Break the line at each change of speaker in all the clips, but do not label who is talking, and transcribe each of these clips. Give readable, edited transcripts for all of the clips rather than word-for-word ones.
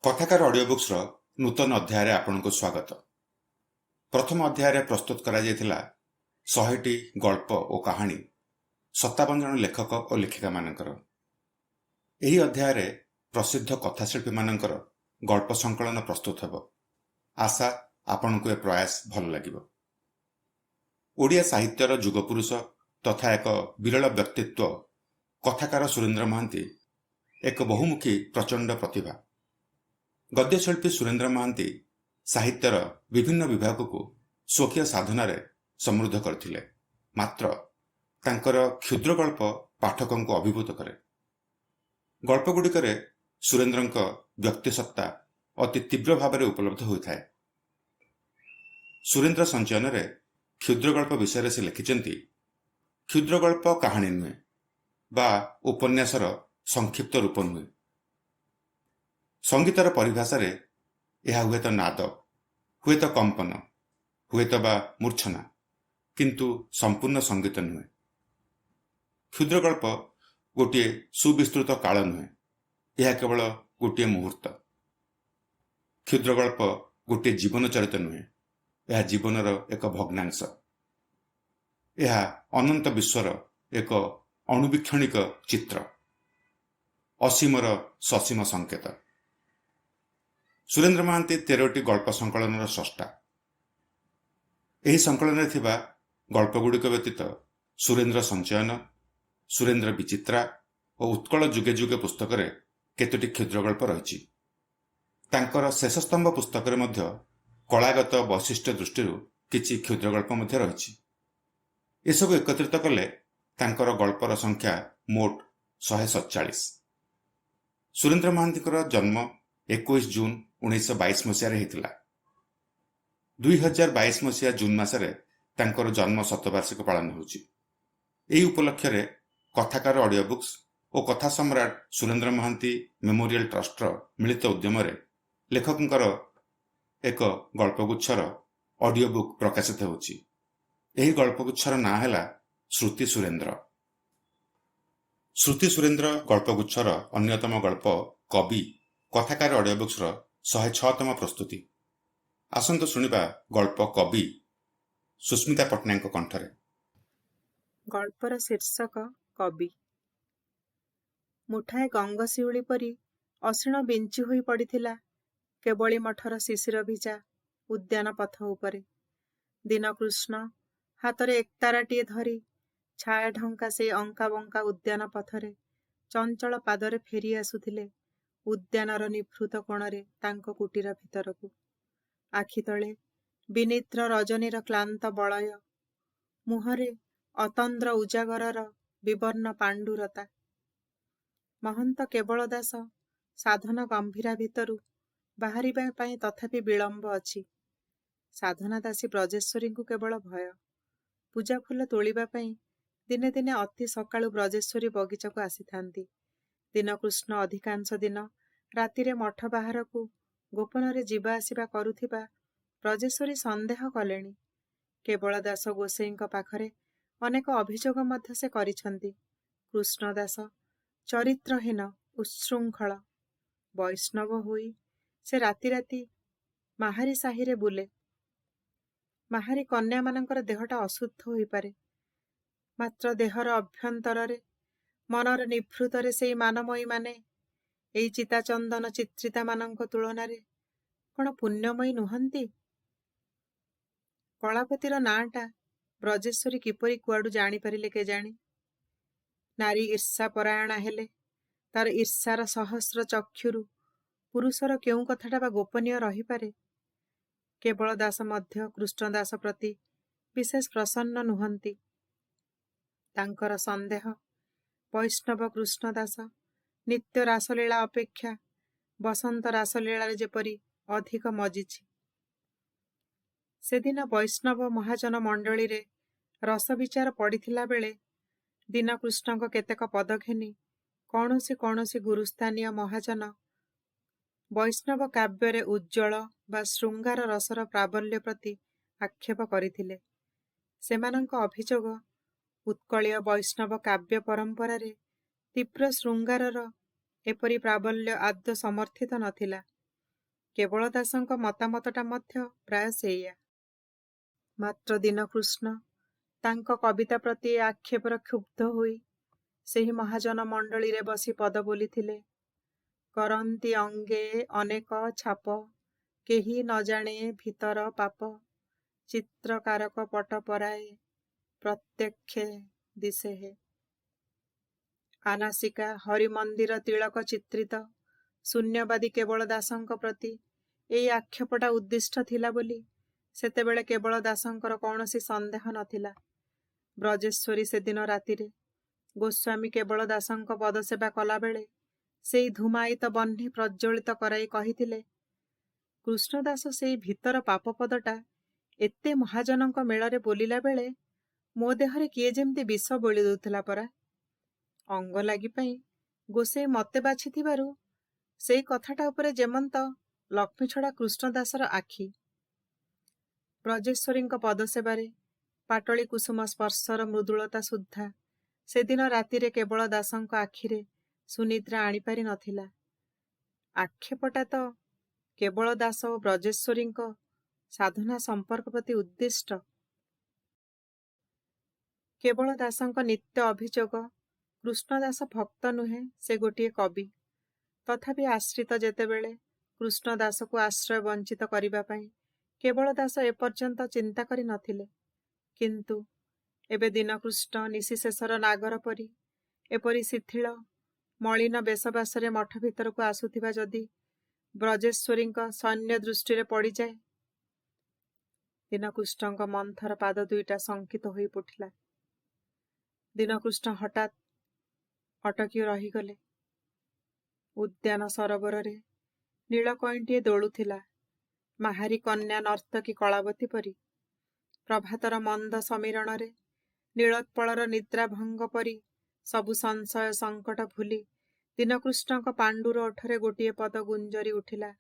कथाकार audio books नूतन अध्याय आपनको स्वागत। प्रथम अध्याय प्रस्तुत करा 100टी गल्प और कहानी 57 जन लेखक और लेखिका मानकर। यही अध्याय प्रसिद्ध कथाशिल्पी मानकर गल्प संकलन प्रस्तुत हेब। आशा आपनको ए प्रयास भल लागिबो। ओडिया साहित्यर जुगपुरुष तथा एक विरल व्यक्तित्व कथाकार सुरेन्द्र महांती एक बहुमुखी प्रचंड प्रतिभा। गद्यशिल्पी सुरेन्द्र महांती साहित्यर विभिन्न विभाग को स्वकीय साधन समृद्ध करथिले। मात्र तांकर क्षुद्र गल्प पाठकों को अभिभूत करे। गल्पगुड़िक सुरेन्द्रंक व्यक्तिसत्ता अति तीव्र भाव में उपलब्ध होता है। सुरेन्द्र संचयन क्षुद्र गल्प विषय से लिखिछंती, क्षुद्र गल्प कहानी नुहे बा उपन्यासर संक्षिप्त रूप नुहे। संगीतर परिभाषा रे यह हुए तो नाद, हुए तो कंपन, हुए तो बा मूर्छना, किंतु संपूर्ण संगीत नुहे। क्षुद्र गल्प गोटे सुविस्तृत काल नुहे, यह केवल गोटे मुहूर्त। क्षुद्र गल्प गोटे जीवन चरित नुहे, यह जीवनर एक भग्नांश। यह अनंत विश्वर एक अणुवीक्षणिक चित्र, असीमर ससीम संकेत। सुरेन्द्र महांती 13टी गल्प संकलन स्रष्टा। यही संकलन गल्पगुड़िक व्यतीत सुरेन्द्र संचयन, सुरेन्द्र विचित्रा और उत्कल जुगे जुगे पुस्तक केतोटी क्षुद्र गल्प रही। तांकर शेष स्तंभ पुस्तक कलागत वैशिष्ट्य दृष्टि किछि क्षुद्र गल्प रही। एसबू एकत्रित कले तांकर गल्पर संख्या मोट 147। सुरेन्द्र महांती जन्म 21 जून 1922 मसीह होता। 2022 मसीहा जून मसरे तांकर जन्म शतवार्षिक पालन होउछि। एही उपलक्ष्य कथाकार ऑडियो बुक्स और कथा सम्राट सुरेन्द्र महांती मेमोरियल ट्रस्टर मिलित उद्यम लेखकंकर एक गल्पगुच्छर ऑडियो बुक प्रकाशित होउछि। एही गल्पगुच्छर ना हैला श्रुति सुरेन्द्र। श्रुति सुरेन्द्र गल्पगुच्छर अन्यतम गल्प कवि कथाकार ऑडियो बुक्स 106तम प्रस्तुति। आसंतु सुनिबा गल्प कवि सुस्मिता पट्टनायक कंठरे।
गल्पर शीर्षक कवि। मुठाए गंगशिउली परी असीण बिंची होई पड़िथिला केवली मठर शिशिर भिजा उद्यान पथ उपरे। दीनकृष्ण हातरे एकताराटीए धरी छाया ढंका से अंका बंका उद्यान पथरे चंचल पादरे फेरी आसुथिले उद्यानर निभृत कोणरे तांको कुटीर भितरकू। आखि तले विनिद्र रजनीर क्लांत बलय, मुहरे अतंद्र उजागरर विवर्ण पांडुरता। महंत केवल दास साधन गंभीरा भितरु बाहरिबा पई तथापि विलंब अछि। साधना दासी ब्रजेश्वरी को केवल भय। पूजा फूल तोलिबा पई दिने दिने अति सकाळु ब्रजेश्वरी बगीचा को आसीथांती। दीनकृष्ण अधिकांश दिन रातिरे मठ बाहर को गोपन जीवा आसिबा करुथिबा ब्रजेश्वरी संदेह कलेनी। केवल दास गोसाईंक पाखरे अनेक अभियोग मध्य से करिछंती। कृष्ण दास चरित्रहीन, उच्छृंखल, वैष्णव होई से राति राति माहारी साहिरे बुले। माहारी कन्या मानकर देहटा अशुद्ध होई पारे, मात्र देहर अभ्यंतरे मनर निभृतरे से मानमयी माने एई चिताचंदन चित्रिता मानक तुलनारे कण पुण्यमयी नुहंती। कलापतिर नाटा ब्रजेश्वरी किपरि कुआडू जानी परिले केजाणी। नारी ईर्षा परायणा हेले तार ईर्षार सहस्र चक्षुरु पुरुषर केउ कथाटा बा गोपनीय रही पारे। केवल दास मध्य कृष्णदास प्रति विशेष प्रसन्न नुहंती। तांकर संदेह वैष्णव कृष्णदास नित्य रासलीला अपेक्षा बसंत रासलीला जेपरी अधिक मजिछि। सेदिन वैष्णव महाजन मंडली रे रस विचार पड़िथिला बेले दीनकृष्ण केतेक पद घेनी कौनसी कौनसी गुरुस्थानीय महाजन वैष्णव काव्य उज्ज्वल बा श्रृंगार रसर प्राबल्य प्रति आक्षेप करिथिले। सेमानंक अभियोग उत्कलीय वैष्णव काव्य परंपरा रे तीव्र श्रृंगारर एपरी प्राबल्य आद्य समर्थित नथिला। କେବଳ ଦାସଙ୍କ ମତାମତଟା ମଧ୍ୟ ପ୍ରାୟ ସେଇଆ। ମାତ୍ର ଦୀନକୃଷ୍ଣ ତାଙ୍କ କବିତା ପ୍ରତି ଏ ଆକ୍ଷେପର କ୍ଷୁବ୍ଧ ହୋଇ ସେହି ମହାଜନ ମଣ୍ଡଳୀରେ ବସି ପଦ ବୋଲିଥିଲେ, କରନ୍ତି ଅଙ୍ଗେ ଅନେକ ଛାପ, କେହି ନ ଜାଣେ ଭିତର ପାପ, ଚିତ୍ରକାରକ ପଟ ପରାଏ, ପ୍ରତ୍ୟକ୍ଷେ ଦିଶେ ହେ। ଆନାସିକା ହରିମନ୍ଦିର ତିଳକ ଚିତ୍ରିତ ଶୂନ୍ୟବାଦୀ କେବଳ ଦାସଙ୍କ ପ୍ରତି ଏଇ ଆକ୍ଷେପଟା ଉଦ୍ଦିଷ୍ଟ ଥିଲା ବୋଲି ସେତେବେଳେ କେବଳ ଦାସଙ୍କର କୌଣସି ସନ୍ଦେହ ନଥିଲା। ବ୍ରଜେଶ୍ୱରୀ ସେଦିନ ରାତିରେ ଗୋସ୍ୱାମୀ କେବଳ ଦାସଙ୍କ ପଦସେବା କଲାବେଳେ ସେଇ ଧୂମାୟିତ ବହ୍ନି ପ୍ରଜ୍ୱଳିତ କରାଇ କହିଥିଲେ, କୃଷ୍ଣଦାସ ସେଇ ଭିତର ପାପପଦଟା ଏତେ ମହାଜନଙ୍କ ମେଳରେ ବୋଲିଲା ବେଳେ ମୋ ଦେହରେ କିଏ ଯେମିତି ବିଷ ବୋଳି ଦେଉଥିଲା ପରା। ଅଙ୍ଗ ଲାଗି ପାଇଁ ଗୋସେଇ ମତେ ବାଛିଥିବାରୁ ସେଇ କଥାଟା ଉପରେ ଯେମନ୍ତ ଲକ୍ଷ୍ମୀ ଛଡ଼ା କୃଷ୍ଣଦାସର ଆଖି। ବ୍ରଜେଶ୍ୱରୀଙ୍କ ପଦସେବାରେ ପାଟଳୀ କୁସୁମ ସ୍ପର୍ଶର ମୃଦୁଳତା ସୁଦ୍ଧା ସେଦିନ ରାତିରେ କେବଳ ଦାସଙ୍କ ଆଖିରେ ସୁନିଦ୍ରା ଆଣିପାରି ନଥିଲା। ଆକ୍ଷେପଟା ତ କେବଳ ଦାସ ଓ ବ୍ରଜେଶ୍ୱରୀଙ୍କ ସାଧନା ସମ୍ପର୍କ ପ୍ରତି ଉଦ୍ଦିଷ୍ଟ। କେବଳ ଦାସଙ୍କ ନିତ୍ୟ ଅଭିଯୋଗ, କୃଷ୍ଣଦାସ ଭକ୍ତ ନୁହେଁ, ସେ ଗୋଟିଏ କବି। ତଥାପି ଆଶ୍ରିତ ଯେତେବେଳେ କୃଷ୍ଣଦାସକୁ ଆଶ୍ରୟ ବଞ୍ଚିତ କରିବା ପାଇଁ କେବଳ ଦାସ ଏପର୍ଯ୍ୟନ୍ତ ଚିନ୍ତା କରି ନଥିଲେ, କିନ୍ତୁ ଏବେ ଦୀନକୃଷ୍ଣ ନିଶିଶେଷର ନାଗର ପରି ଏପରି ଶିଥିଳ ମଳିନ ବେଶବାସରେ ମଠ ଭିତରକୁ ଆସୁଥିବା ଯଦି ବ୍ରଜେଶ୍ୱରୀଙ୍କ ସୈନ୍ୟ ଦୃଷ୍ଟିରେ ପଡ଼ିଯାଏ, ଦୀନକୃଷ୍ଣଙ୍କ ମନ୍ଥର ପାଦ ଦୁଇଟା ଶଙ୍କିତ ହୋଇ ଉଠିଲା। ଦୀନକୃଷ୍ଣ ହଠାତ୍ ଅଟକି ରହିଗଲେ। ଉଦ୍ୟାନ ସରୋବରରେ ନୀଳକଇଁଟିଏ ଦୋଳୁଥିଲା, ମାହାରୀ କନ୍ୟା ନର୍ତ୍ତକୀ କଳାବତୀ ପରି। ପ୍ରଭାତର ମନ୍ଦ ସମୀରଣରେ ନୀଳୋତ୍ପଳର ନିଦ୍ରାଭଙ୍ଗ ପରି ସବୁ ସଂଶୟ ସଙ୍କଟ ଭୁଲି ଦୀନକୃଷ୍ଣଙ୍କ ପାଣ୍ଡୁର ଓଠରେ ଗୋଟିଏ ପଦ ଗୁଞ୍ଜରି ଉଠିଲା,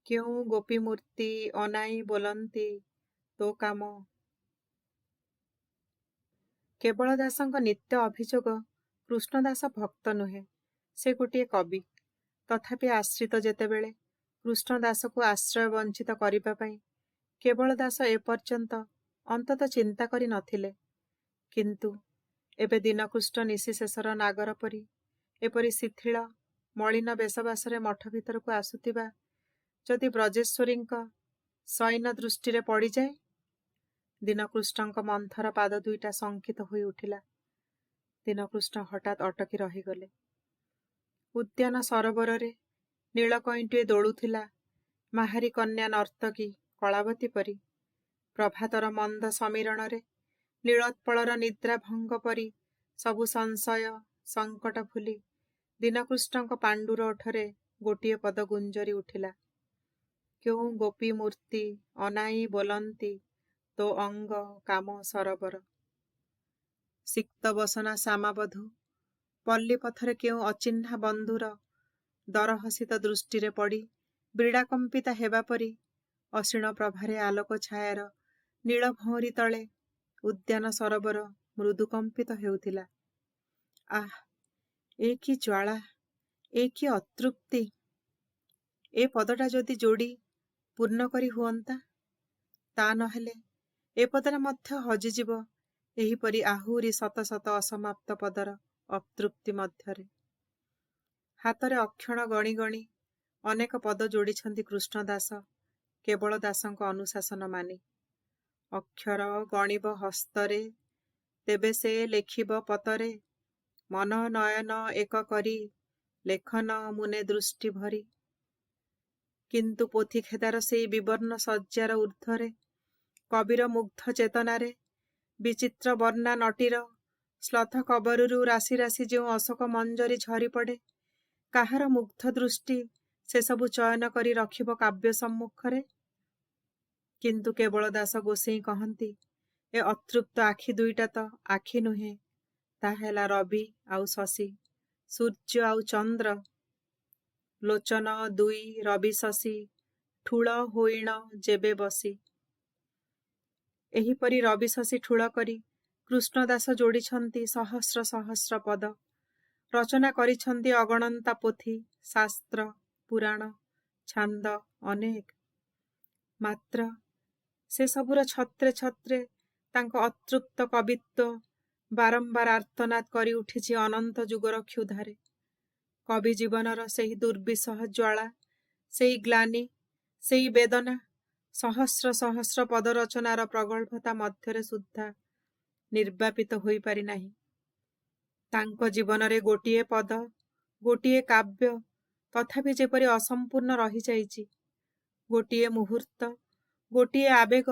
କେଉଁ ଗୋପୀ ମୂର୍ତ୍ତି ଅନାଇ ବୋଲନ୍ତି ତୋ କାମ। କେବଳ ଦାସଙ୍କ ନିତ୍ୟ ଅଭିଯୋଗ, କୃଷ୍ଣଦାସ ଭକ୍ତ ନୁହେଁ, ସେ ଗୋଟିଏ କବି। ତଥାପି ଆଶ୍ରିତ ଯେତେବେଳେ କୃଷ୍ଣଦାସକୁ ଆଶ୍ରୟ ବଞ୍ଚିତ କରିବା ପାଇଁ କେବଳ ଦାସ ଏପର୍ଯ୍ୟନ୍ତ ଅନ୍ତତଃ ଚିନ୍ତା କରି ନଥିଲେ, କିନ୍ତୁ ଏବେ ଦୀନକୃଷ୍ଣ ନିଶିଶେଷର ନାଗର ପରି ଏପରି ଶିଥିଳ ମଳିନ ବେଶବାସରେ ମଠ ଭିତରକୁ ଆସୁଥିବା ଯଦି ବ୍ରଜେଶ୍ୱରୀଙ୍କ ସୈନ୍ୟ ଦୃଷ୍ଟିରେ ପଡ଼ିଯାଏ, ଦୀନକୃଷ୍ଣଙ୍କ ମନ୍ଥର ପାଦ ଦୁଇଟା ଶଙ୍କିତ ହୋଇ ଉଠିଲା। ଦୀନକୃଷ୍ଣ ହଠାତ୍ ଅଟକି ରହିଗଲେ। ଉଦ୍ୟାନ ସରୋବରରେ ନୀଳକଇଁଟିଏ ଦୋଳୁଥିଲା, ମାହାରୀ କନ୍ୟା ନର୍ତ୍ତକୀ କଳାବତୀ ପରି। ପ୍ରଭାତର ମନ୍ଦ ସମୀରଣରେ ନୀଳୋତ୍ପଳର ନିଦ୍ରାଭଙ୍ଗ ପରି ସବୁ ସଂଶୟ ସଙ୍କଟ ଭୁଲି ଦୀନକୃଷ୍ଣଙ୍କ ପାଣ୍ଡୁର ଓଠରେ ଗୋଟିଏ ପଦ ଗୁଞ୍ଜରି ଉଠିଲା, କେଉଁ ଗୋପୀ ମୂର୍ତ୍ତି ଅନାଇ ବୋଲନ୍ତି ତୋ ଅଙ୍ଗ କାମ ସରୋବର। ସିକ୍ତ ବସନା ଶ୍ୟାମାବଧୂ ପଲ୍ଲୀପଥରେ କେଉଁ ଅଚିହ୍ନା ବନ୍ଧୁର ଦରହସିତ ଦୃଷ୍ଟିରେ ପଡ଼ି ବ୍ରୀଡ଼ାକମ୍ପିତା ହେବା ପରି ଅସୀଣ ପ୍ରଭାରେ ଆଲୋକ ଛାୟାର ନୀଳଭଉଁରୀ ତଳେ ଉଦ୍ୟାନ ସରୋବର ମୃଦୁ କମ୍ପିତ ହେଉଥିଲା। ଆଃ, ଏ କି ଜ୍ୱାଳା, ଏ କି ଅତୃପ୍ତି! ଏ ପଦଟା ଯଦି ଯୋଡ଼ି ପୂର୍ଣ୍ଣ କରି ହୁଅନ୍ତା, ତା ନହେଲେ ଏ ପଦରେ ମଧ୍ୟ ହଜିଯିବ ଏହିପରି ଆହୁରି ଶତ ଶତ ଅସମାପ୍ତ ପଦର ଅତୃପ୍ତି ମଧ୍ୟରେ। ହାତରେ ଅକ୍ଷଣ ଗଣି ଗଣି ଅନେକ ପଦ ଯୋଡ଼ିଛନ୍ତି କୃଷ୍ଣଦାସ କେବଳ ଦାସଙ୍କ ଅନୁଶାସନ ମାନି। ଅକ୍ଷର ଗଣିବ ହସ୍ତରେ, ତେବେ ସେ ଲେଖିବ ପତରେ, ମନ ନୟନ ଏକ କରି, ଲେଖନ ମୁନେ ଦୃଷ୍ଟି ଭରି। କିନ୍ତୁ ପୋଥିଖେଦାର ସେଇ ବିବର୍ଣ୍ଣ ଶଯ୍ୟାର ଊର୍ଦ୍ଧ୍ୱରେ କବିର ମୁଗ୍ଧ ଚେତନାରେ ବିଚିତ୍ର ବର୍ଣ୍ଣା ନଟୀର ଶ୍ଳଥ କବରରୁ ରାଶି ରାଶି ଯେଉଁ ଅଶୋକ ମଞ୍ଜରୀ ଝରିପଡ଼େ, କାହାର ମୁଗ୍ଧ ଦୃଷ୍ଟି ସେସବୁ ଚୟନ କରି ରଖିବ କାବ୍ୟ ସମ୍ମୁଖରେ? କିନ୍ତୁ କେବଳ ଦାସ ଗୋସେଇଁ କହନ୍ତି, ଏ ଅତୃପ୍ତ ଆଖି ଦୁଇଟା ତ ଆଖି ନୁହେଁ, ତାହା ହେଲା ରବି ଆଉ ଶଶୀ, ସୂର୍ଯ୍ୟ ଆଉ ଚନ୍ଦ୍ର। ଲୋଚନ ଦୁଇ ରବି ଶଶୀ, ଠୁଳ ହୋଇଣ ଯେବେ ବସି। ଏହିପରି ରବି ଶଶୀ ଠୁଳ କରି କୃଷ୍ଣଦାସ ଯୋଡ଼ିଛନ୍ତି ସହସ୍ର ସହସ୍ର ପଦ, ରଚନା କରିଛନ୍ତି ଅଗଣନ୍ତା ପୋଥି, ଶାସ୍ତ୍ର, ପୁରାଣ, ଛାନ୍ଦ ଅନେକ। ମାତ୍ର ସେ ସବୁର ଛତ୍ରେ ଛତ୍ରେ ତାଙ୍କ ଅତୃପ୍ତ କବିତ୍ୱ ବାରମ୍ବାର ଆର୍ତ୍ତନାଦ କରି ଉଠିଛି ଅନନ୍ତ ଯୁଗର କ୍ଷୁଧାରେ। କବି ଜୀବନର ସେହି ଦୁର୍ବିସହ ଜ୍ୱାଳା, ସେଇ ଗ୍ଲାନି, ସେଇ ବେଦନା, ସହସ୍ର ସହସ୍ର ପଦରଚନାର ପ୍ରଗଳ୍ଭତା ମଧ୍ୟରେ ସୁଦ୍ଧା ନିର୍ବାପିତ ହୋଇପାରି ନାହିଁ। ତାଙ୍କ ଜୀବନରେ ଗୋଟିଏ ପଦ, ଗୋଟିଏ କାବ୍ୟ ତଥାପି ଯେପରି ଅସମ୍ପୂର୍ଣ୍ଣ ରହିଯାଇଛି। ଗୋଟିଏ ମୁହୂର୍ତ୍ତ, ଗୋଟିଏ ଆବେଗ,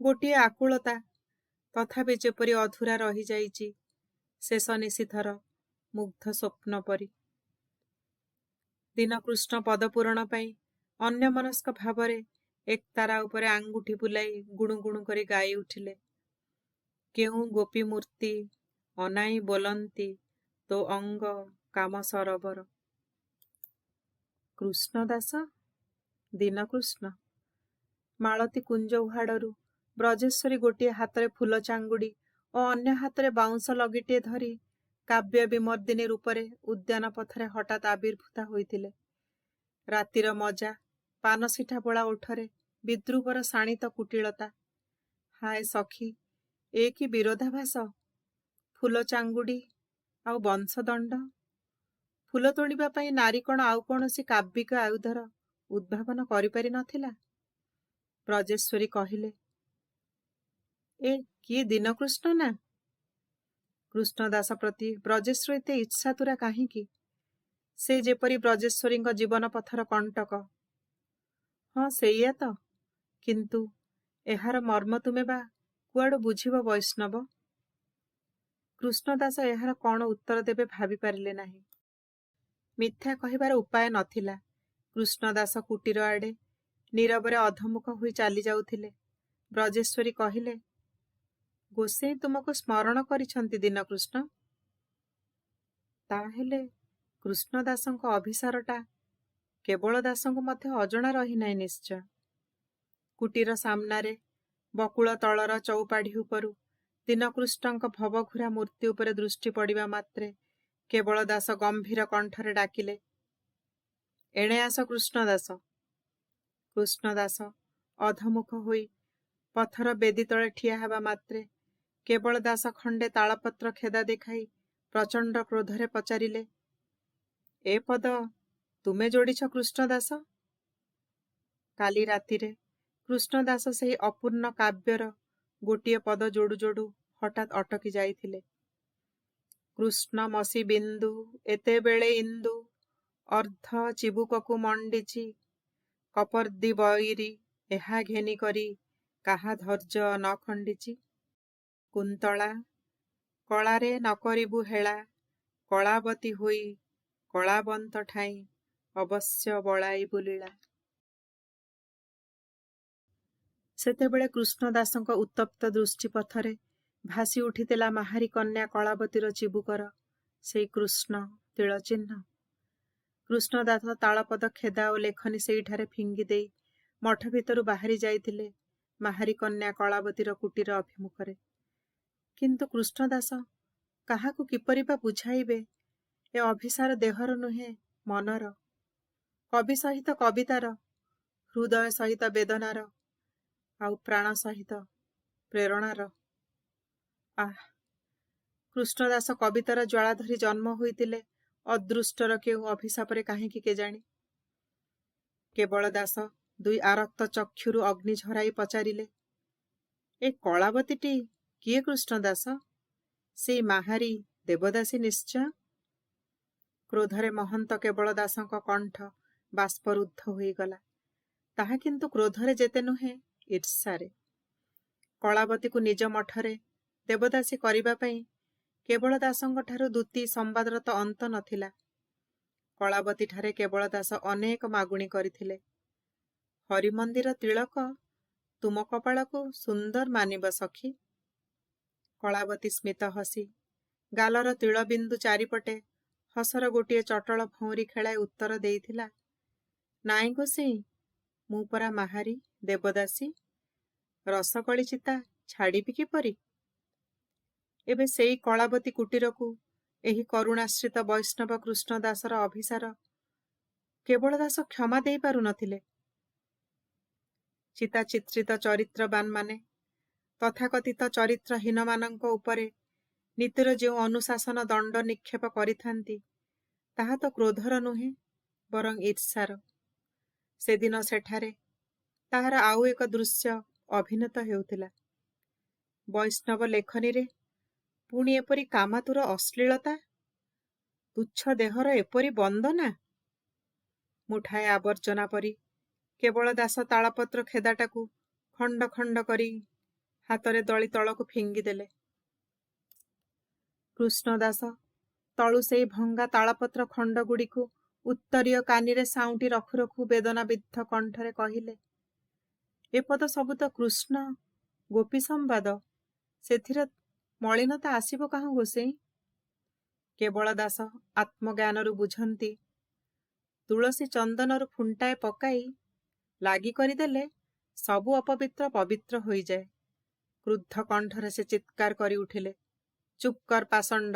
ଗୋଟିଏ ଆକୁଳତା ତଥାପି ଯେପରି ଅଧୁରା ରହିଯାଇଛି ଶେଷ ନିଶିଥର ମୁଗ୍ଧ ସ୍ୱପ୍ନ ପରି। ଦୀନକୃଷ୍ଣ ପଦପୂରଣ ପାଇଁ ଅନ୍ୟମନସ୍କ ଭାବରେ ଏକତାରା ଉପରେ ଆଙ୍ଗୁଠି ବୁଲାଇ ଗୁଣୁଗୁଣୁ କରି ଗାଇ ଉଠିଲେ, କେଉଁ ଗୋପୀ ମୂର୍ତ୍ତି ଅନାଇ ବୋଲନ୍ତି ତୋ ଅଙ୍ଗ କାମ ସରୋବର। କୃଷ୍ଣ ଦାସ, ଦୀନକୃଷ୍ଣ। ମାଳତୀ କୁଞ୍ଜ ଉହାଡ଼ରୁ ବ୍ରଜେଶ୍ୱରୀ ଗୋଟିଏ ହାତରେ ଫୁଲ ଚାଙ୍ଗୁଡ଼ି ଓ ଅନ୍ୟ ହାତରେ ବାଉଁଶ ଲଗିଟିଏ ଧରି କାବ୍ୟ ବିମର୍ଦିନୀ ରୂପରେ ଉଦ୍ୟାନ ପଥରେ ହଠାତ୍ ଆବିର୍ଭୂତା ହୋଇଥିଲେ। ରାତିର ମଜା, ପାନସିଠା ବୋଳା ଓଠରେ ବିଦ୍ରୂପର ଶାଣିତ କୁଟିଳତା। ହାୟ ସଖୀ, ଏ କି ବିରୋଧାଭାସ! ଫୁଲ ଚାଙ୍ଗୁଡ଼ି ଆଉ ବଂଶଦଣ୍ଡ। ଫୁଲ ତୋଳିବା ପାଇଁ ନାରୀ କଣ ଆଉ କୌଣସି କାବ୍ୟିକ ଆୟୁଧର ଉଦ୍ଭାବନ କରିପାରି ନଥିଲା? ବ୍ରଜେଶ୍ୱରୀ କହିଲେ, ଏ କିଏ ଦୀନକୃଷ୍ଣ ନା? କୃଷ୍ଣଦାସ ପ୍ରତି ବ୍ରଜେଶ୍ୱର ଏତେ ଇଚ୍ଛାତୁରା କାହିଁକି? ସେ ଯେପରି ବ୍ରଜେଶ୍ୱରୀଙ୍କ ଜୀବନ ପଥର କଣ୍ଟକ। ହଁ ସେଇଆ ତ, କିନ୍ତୁ ଏହାର ମର୍ମ ତୁମେ ବା କୁଆଡ଼ୁ ବୁଝିବ ବୈଷ୍ଣବ? କୃଷ୍ଣଦାସ ଏହାର କଣ ଉତ୍ତର ଦେବେ ଭାବିପାରିଲେ ନାହିଁ। ମିଥ୍ୟା କହିବାର ଉପାୟ ନଥିଲା। କୃଷ୍ଣଦାସ କୁଟୀର ଆଡ଼େ ନୀରବରେ ଅଧମୁଖ ହୋଇ ଚାଲି ଯାଉଥିଲେ। ବ୍ରଜେଶ୍ୱରୀ କହିଲେ, ଗୋସେଇଁ ତୁମକୁ ସ୍ମରଣ କରିଛନ୍ତି ଦୀନକୃଷ୍ଣ। ତାହେଲେ କୃଷ୍ଣଦାସଙ୍କ ଅଭିସାରଟା କେବଳ ଦାସଙ୍କୁ ମଧ୍ୟ ଅଜଣା ରହିନାହିଁ ନିଶ୍ଚୟ। କୁଟୀର ସାମ୍ନାରେ ବକୁଳ ତଳର ଚଉପାଢ଼ୀ ଉପରୁ ଦୀନକୃଷ୍ଣଙ୍କ ଭବଘୁରା ମୂର୍ତ୍ତି ଉପରେ ଦୃଷ୍ଟି ପଡ଼ିବା ମାତ୍ରେ କେବଳ ଦାସ ଗମ୍ଭୀର କଣ୍ଠରେ ଡାକିଲେ, ଏଣେ ଆସ କୃଷ୍ଣଦାସ। କୃଷ୍ଣଦାସ ଅଧମୁଖ ହୋଇ ପଥର ବେଦୀ ତଳେ ଠିଆ ହେବା ମାତ୍ରେ କେବଳ ଦାସ ଖଣ୍ଡେ ତାଳପତ୍ର ଖେଦା ଦେଖାଇ ପ୍ରଚଣ୍ଡ କ୍ରୋଧରେ ପଚାରିଲେ, ଏ ପଦ ତୁମେ ଯୋଡ଼ିଛ କୃଷ୍ଣଦାସ? କାଲି ରାତିରେ କୃଷ୍ଣଦାସ ସେହି ଅପୂର୍ଣ୍ଣ କାବ୍ୟର ଗୋଟିଏ ପଦ ଯୋଡ଼ୁ ଯୋଡ଼ୁ ହଠାତ୍ ଅଟକି ଯାଇଥିଲେ। କୃଷ୍ଣ ମସି ବିନ୍ଦୁ ଏତେବେଳେ ଇନ୍ଦୁ ଅର୍ଦ୍ଧ ଚିବୁକକୁ ମଣ୍ଡିଛି କପର୍ଦ୍ଦି ବଇରି ଏହା ଘେନି କରି କାହା ଧୈର୍ଯ୍ୟ ନ ଖଣ୍ଡିଛି। କୁନ୍ତଳା କଳାରେ ନ କରିବୁ ହେଳା କଳାବତୀ ହୋଇ କଳାବନ୍ତ ଠାଇଁ ଅବଶ୍ୟ ବଳାଇବୁ ଲୀଳା। ସେତେବେଳେ କୃଷ୍ଣଦାସଙ୍କ ଉତ୍ତପ୍ତ ଦୃଷ୍ଟିପଥରେ ଭାସି ଉଠିଥିଲା ମାହାରୀ କନ୍ୟା କଳାବତୀର ଚିବୁକର ସେଇ କୃଷ୍ଣ ତିଳଚିହ୍ନ। କୃଷ୍ଣଦାସ ତାଳପଦ ଖେଦା ଓ ଲେଖନୀ ସେଇଠାରେ ଫିଙ୍ଗି ଦେଇ ମଠ ଭିତରୁ ବାହାରି ଯାଇଥିଲେ ମାହାରୀ କନ୍ୟା କଳାବତୀର କୁଟୀର ଅଭିମୁଖରେ। କିନ୍ତୁ କୃଷ୍ଣଦାସ କାହାକୁ କିପରି ବା ବୁଝାଇବେ ଏ ଅଭିସାର ଦେହର ନୁହେଁ ମନର, କବି ସହିତ କବିତାର, ହୃଦୟ ସହିତ ବେଦନାର, ଆଉ ପ୍ରାଣ ସହିତ ପ୍ରେରଣାର। ଆଃ, କୃଷ୍ଣଦାସ କବିତାର ଜ୍ୱାଳା ଧରି ଜନ୍ମ ହୋଇଥିଲେ ଅଦୃଷ୍ଟର କେଉଁ ଅଭିଶାପରେ କାହିଁକି କେଜାଣି। କେବଳ ଦାସ ଦୁଇ ଆରକ୍ତ ଚକ୍ଷୁରୁ ଅଗ୍ନି ଝରାଇ ପଚାରିଲେ, ଏ କଳାବତୀଟି କିଏ କୃଷ୍ଣଦାସ? ସେଇ ମାହାରୀ ଦେବଦାସୀ ନିଶ୍ଚୟ। କ୍ରୋଧରେ ମହନ୍ତ କେବଳ ଦାସଙ୍କ କଣ୍ଠ ବାଷ୍ପରୁଦ୍ଧ ହୋଇଗଲା। ତାହା କିନ୍ତୁ କ୍ରୋଧରେ ଯେତେ ନୁହେଁ, ଈର୍ଷାରେ। କଳାବତୀକୁ ନିଜ ମଠରେ ଦେବଦାସୀ କରିବା ପାଇଁ କେବଳ ଦାସଙ୍କ ଠାରୁ ଦୂତି ସମ୍ବାଦର ତ ଅନ୍ତ ନଥିଲା। କଳାବତୀଠାରେ କେବଳ ଦାସ ଅନେକ ମାଗୁଣି କରିଥିଲେ। ହରିମନ୍ଦିର ତିଳକ ତୁମ କପାଳକୁ ସୁନ୍ଦର ମାନିବ ସଖୀ। କଳାବତୀ ସ୍ମିତ ହସି ଗାଲର ତିଳବିନ୍ଦୁ ଚାରିପଟେ ହସର ଗୋଟିଏ ଚଟଳ ଭଉଁରୀ ଖେଳାଇ ଉତ୍ତର ଦେଇଥିଲା, ନାଇଁ ଗୋସେଇଁ, ମୁଁ ପରା ମାହାରୀ ଦେବଦାସୀ। ରସକଳି ଚିତା ଛାଡ଼ିବି କିପରି? ଏବେ ସେଇ କଳାବତୀ କୁଟୀରକୁ ଏହି କରୁଣାଶ୍ରିତ ବୈଷ୍ଣବ କୃଷ୍ଣଦାସର ଅଭିସାର କେବଳ ଦାସ କ୍ଷମା ଦେଇପାରୁନଥିଲେ। ଚିତାଚିତ୍ରିତ ଚରିତ୍ରବାନମାନେ ତଥାକଥିତ ଚରିତ୍ରହୀନମାନଙ୍କ ଉପରେ ନୀତିର ଯେଉଁ ଅନୁଶାସନ ଦଣ୍ଡ ନିକ୍ଷେପ କରିଥାନ୍ତି, ତାହା ତ କ୍ରୋଧର ନୁହେଁ, ବରଂ ଈର୍ଷାର। ସେଦିନ ସେଠାରେ ତାହାର ଆଉ ଏକ ଦୃଶ୍ୟ ଅଭିନୀତ ହେଉଥିଲା। ବୈଷ୍ଣବ ଲେଖନୀରେ ପୁଣି ଏପରି କାମାତୁର ଅଶ୍ଳୀଳତା, ତୁଚ୍ଛ ଦେହର ଏପରି ବନ୍ଦନା। ମୁଠାଏ ଆବର୍ଜନା ପରି କେବଳ ଦାସ ତାଳପତ୍ର ଖେଦାଟାକୁ ଖଣ୍ଡ ଖଣ୍ଡ କରି ହାତରେ ଦଳି ତଳକୁ ଫିଙ୍ଗିଦେଲେ। କୃଷ୍ଣ ଦାସ ତଳୁ ସେଇ ଭଙ୍ଗା ତାଳପତ୍ର ଖଣ୍ଡଗୁଡ଼ିକୁ ଉତ୍ତରୀୟ କାନିରେ ସାଉଁଟି ରଖୁ ରଖୁ ବେଦନାବିଦ୍ଧ କଣ୍ଠରେ କହିଲେ, ଏପଦ ସବୁ ତ କୃଷ୍ଣ ଗୋପୀ ସମ୍ବାଦ, ସେଥିରେ ମଳିନତା ଆସିବ କାହୁଁ ଗୋସେଇଁ? କେବଳ ଦାସ ଆତ୍ମଜ୍ଞାନରୁ ବୁଝନ୍ତି, ତୁଳସୀ ଚନ୍ଦନରୁ ଫୁଣ୍ଟାଏ ପକାଇ ଲାଗି କରିଦେଲେ ସବୁ ଅପବିତ୍ର ପବିତ୍ର ହୋଇଯାଏ। କ୍ରୁଦ୍ଧ କଣ୍ଠରେ ସେ ଚିତ୍କାର କରି ଉଠିଲେ, ଚୁପ୍ କର ପାଷଣ୍ଡ,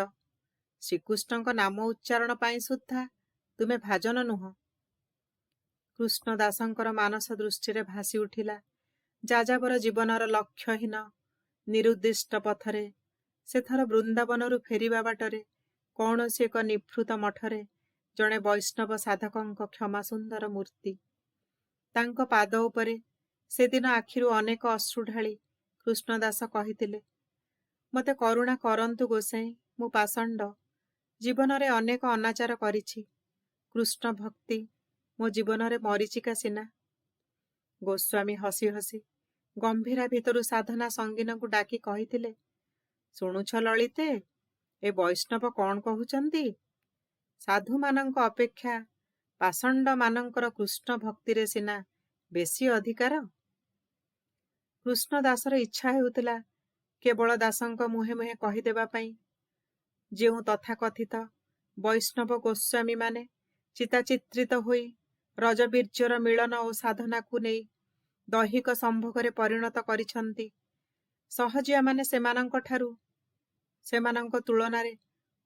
ଶ୍ରୀକୃଷ୍ଣଙ୍କ ନାମ ଉଚ୍ଚାରଣ ପାଇଁ ସୁଦ୍ଧା ତୁମେ ଭାଜନ ନୁହଁ। କୃଷ୍ଣ ଦାସଙ୍କର ମାନସ ଦୃଷ୍ଟିରେ ଭାସି ଉଠିଲା ଯାଯାବର ଜୀବନର ଲକ୍ଷ୍ୟହୀନ ନିରୁଦ୍ଦିଷ୍ଟ ପଥରେ ସେଥର ବୃନ୍ଦାବନରୁ ଫେରିବା ବାଟରେ କୌଣସି ଏକ ନିଭୃତ ମଠରେ ଜଣେ ବୈଷ୍ଣବ ସାଧକଙ୍କ କ୍ଷମା ସୁନ୍ଦର ମୂର୍ତ୍ତି। ତାଙ୍କ ପାଦ ଉପରେ ସେଦିନ ଆଖିରୁ ଅନେକ ଅଶ୍ରୁ ଢାଳି କୃଷ୍ଣ ଦାସ କହିଥିଲେ, ମୋତେ କରୁଣା କରନ୍ତୁ ଗୋସାଇଁ, ମୁଁ ପାଷଣ୍ଡ, ଜୀବନରେ ଅନେକ ଅନାଚାର କରିଛି। କୃଷ୍ଣ ଭକ୍ତି ମୋ ଜୀବନରେ ମରିଚିକା ସିନା। ଗୋସ୍ୱାମୀ ହସି ହସି ଗମ୍ଭୀରା ଭିତରୁ ସାଧନା ସଙ୍ଗୀନକୁ ଡାକି କହିଥିଲେ, ଶୁଣୁଛ ଲଳିତେ, ଏ ବୈଷ୍ଣବ କଣ କହୁଛନ୍ତି? ସାଧୁମାନଙ୍କ ଅପେକ୍ଷା ପାଷଣ୍ଡମାନଙ୍କର କୃଷ୍ଣ ଭକ୍ତିରେ ସିନା ବେଶୀ ଅଧିକାର। କୃଷ୍ଣ ଦାସର ଇଚ୍ଛା ହେଉଥିଲା କେବଳ ଦାସଙ୍କ ମୁହେଁ ମୁହେଁ କହିଦେବା ପାଇଁ, ଯେଉଁ ତଥାକଥିତ ବୈଷ୍ଣବ ଗୋସ୍ୱାମୀମାନେ ଚିତାଚିତ୍ରିତ ହୋଇ ରଜବୀର୍ଯ୍ୟର ମିଳନ ଓ ସାଧନାକୁ ନେଇ ଦୈହିକ ସମ୍ଭୋଗରେ ପରିଣତ କରିଛନ୍ତି, ସହଜିଆମାନେ ସେମାନଙ୍କଠାରୁ, ସେମାନଙ୍କ ତୁଳନାରେ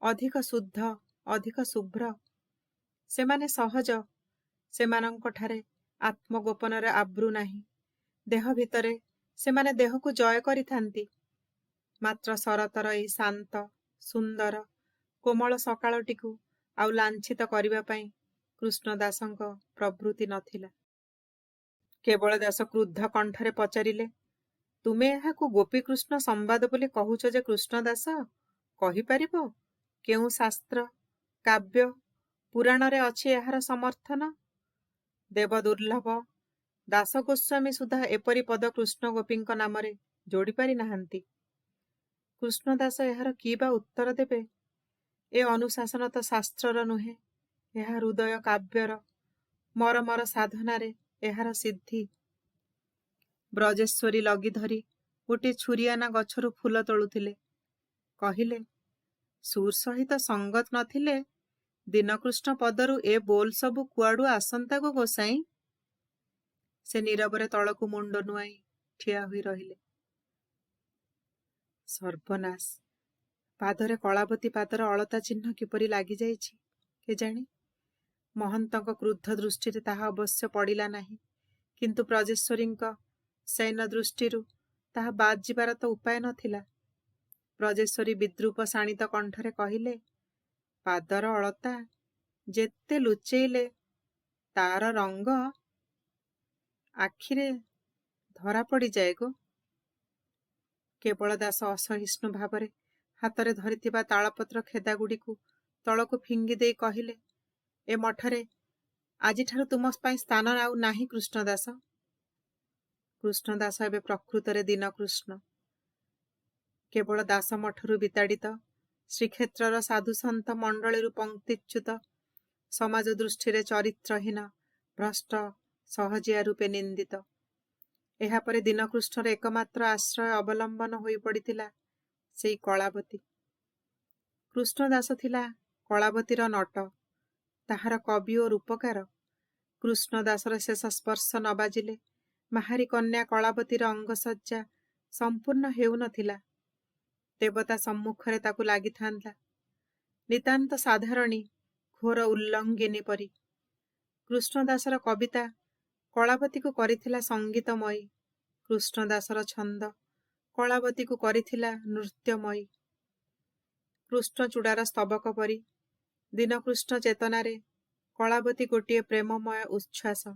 ଅଧିକ ଶୁଦ୍ଧ, ଅଧିକ ଶୁଭ୍ର। ସେମାନେ ସହଜ, ସେମାନଙ୍କଠାରେ ଆତ୍ମଗୋପନରେ ଆବ୍ରୁ ନାହିଁ। ଦେହ ଭିତରେ ସେମାନେ ଦେହକୁ ଜୟ କରିଥାନ୍ତି। ମାତ୍ର ଶରତର ଏହି ଶାନ୍ତ, ସୁନ୍ଦର, କୋମଳ ସକାଳଟିକୁ ଆଉ ଲାଞ୍ଛିତ କରିବା ପାଇଁ କୃଷ୍ଣ ଦାସଙ୍କ ପ୍ରବୃତ୍ତି ନଥିଲା। କେବଳ ଦାସ କ୍ରୁଦ୍ଧ କଣ୍ଠରେ ପଚାରିଲେ, ତୁମେ ଏହାକୁ ଗୋପୀକୃଷ୍ଣ ସମ୍ବାଦ ବୋଲି କହୁଛ ଯେ କୃଷ୍ଣ ଦାସ? କହିପାରିବ କେଉଁ ଶାସ୍ତ୍ର, କାବ୍ୟ, ପୁରାଣରେ ଅଛି ଏହାର ସମର୍ଥନ? ଦେବ ଦୁର୍ଲଭ ଦାସ ଗୋସ୍ୱାମୀ ସୁଦ୍ଧା ଏପରି ପଦ କୃଷ୍ଣ ଗୋପୀଙ୍କ ନାମରେ ଯୋଡ଼ି ପାରି ନାହାନ୍ତି। କୃଷ୍ଣ ଦାସ ଏହାର କି ବା ଉତ୍ତର ଦେବେ? ଏ ଅନୁଶାସନ ତ ଶାସ୍ତ୍ରର ନୁହେଁ, ଏହା ହୃଦୟ କାବ୍ୟର, ମରମର ସାଧନାରେ ଏହାର ସିଦ୍ଧି। ବ୍ରଜେଶ୍ୱରୀ ଲଗି ଧରି ଗୋଟିଏ ଛୁରିଆନା ଗଛରୁ ଫୁଲ ତୋଳୁଥିଲେ। କହିଲେ, ସୁର ସହିତ ସଙ୍ଗତ ନଥିଲେ ଦୀନକୃଷ୍ଣ ପଦରୁ ଏ ବୋଲ ସବୁ କୁଆଡ଼ୁ ଆସନ୍ତା ଗୋ ଗୋସାଇଁ? ସେ ନୀରବରେ ତଳକୁ ମୁଣ୍ଡ ନୁଆଇ ଠିଆ ହୋଇ ରହିଲେ। ସର୍ବନାଶ! ପାଦରେ କଳାବତୀ ପାଦର ଅଳତା ଚିହ୍ନ କିପରି ଲାଗିଯାଇଛି କେଜାଣି? ମହନ୍ତଙ୍କ କ୍ରୁଦ୍ଧ ଦୃଷ୍ଟିରେ ତାହା ଅବଶ୍ୟ ପଡ଼ିଲା ନାହିଁ, କିନ୍ତୁ ବ୍ରଜେଶ୍ୱରୀଙ୍କ ଶୟନ ଦୃଷ୍ଟିରୁ ତାହା ବାଦ୍ ଯିବାର ତ ଉପାୟ ନଥିଲା। ବ୍ରଜେଶ୍ୱରୀ ବିଦ୍ରୂପ ଶାଣିତ କଣ୍ଠରେ କହିଲେ, ପାଦର ଅଳତା ଯେତେ ଲୁଚେଇଲେ ତାର ରଙ୍ଗ ଆଖିରେ ଧରା ପଡ଼ିଯାଏ ଗୋ। କେବଳ ଦାସ ଅସହିଷ୍ଣୁ ଭାବରେ ହାତରେ ଧରିଥିବା ତାଳପତ୍ର ଖେଦାଗୁଡ଼ିକୁ ତଳକୁ ଫିଙ୍ଗି ଦେଇ କହିଲେ, ଏ ମଠରେ ଆଜିଠାରୁ ତୁମ ପାଇଁ ସ୍ଥାନ ଆଉ ନାହିଁ କୃଷ୍ଣ ଦାସ। କୃଷ୍ଣ ଦାସ ଏବେ ପ୍ରକୃତରେ ଦୀନକୃଷ୍ଣ। କେବଳ ଦାସ ମଠରୁ ବିତାଡ଼ିତ, ଶ୍ରୀକ୍ଷେତ୍ରର ସାଧୁସନ୍ଥ ମଣ୍ଡଳୀରୁ ପଙ୍କ୍ତିଚ୍ୟୁତ, ସମାଜ ଦୃଷ୍ଟିରେ ଚରିତ୍ରହୀନ, ଭ୍ରଷ୍ଟ, ସହଜିଆ ରୂପେ ନିନ୍ଦିତ। ଏହାପରେ ଦୀନକୃଷ୍ଣର ଏକମାତ୍ର ଆଶ୍ରୟ ଅବଲମ୍ବନ ହୋଇ ପଡ଼ିଥିଲା ସେଇ କଳାବତୀ। କୃଷ୍ଣ ଦାସ ଥିଲା କଳାବତୀର ନଟ, ତାହାର କବି ଓ ରୂପକାର। କୃଷ୍ଣ ଦାସର ଶେଷ ସ୍ପର୍ଶ ନ ବାଜିଲେ ମାହାରୀ କନ୍ୟା କଳାବତୀର ଅଙ୍ଗସଜ୍ଜା ସମ୍ପୂର୍ଣ୍ଣ ହେଉନଥିଲା। ଦେବତା ସମ୍ମୁଖରେ ତାକୁ ଲାଗିଥାନ୍ତା ନିତାନ୍ତ ସାଧାରଣୀ, ଘୋର ଉଲ୍ଲଙ୍ଘିନୀ ପରି। କୃଷ୍ଣଦାସର କବିତା କଳାବତୀକୁ କରିଥିଲା ସଙ୍ଗୀତମୟୀ। କୃଷ୍ଣଦାସର ଛନ୍ଦ କଳାବତୀକୁ କରିଥିଲା ନୃତ୍ୟମୟୀ। କୃଷ୍ଣଚୂଡ଼ାର ସ୍ତବକ ପରି ଦୀନକୃଷ୍ଣ ଚେତନାରେ କଳାବତୀ ଗୋଟିଏ ପ୍ରେମମୟ ଉଚ୍ଛ୍ୱାସ।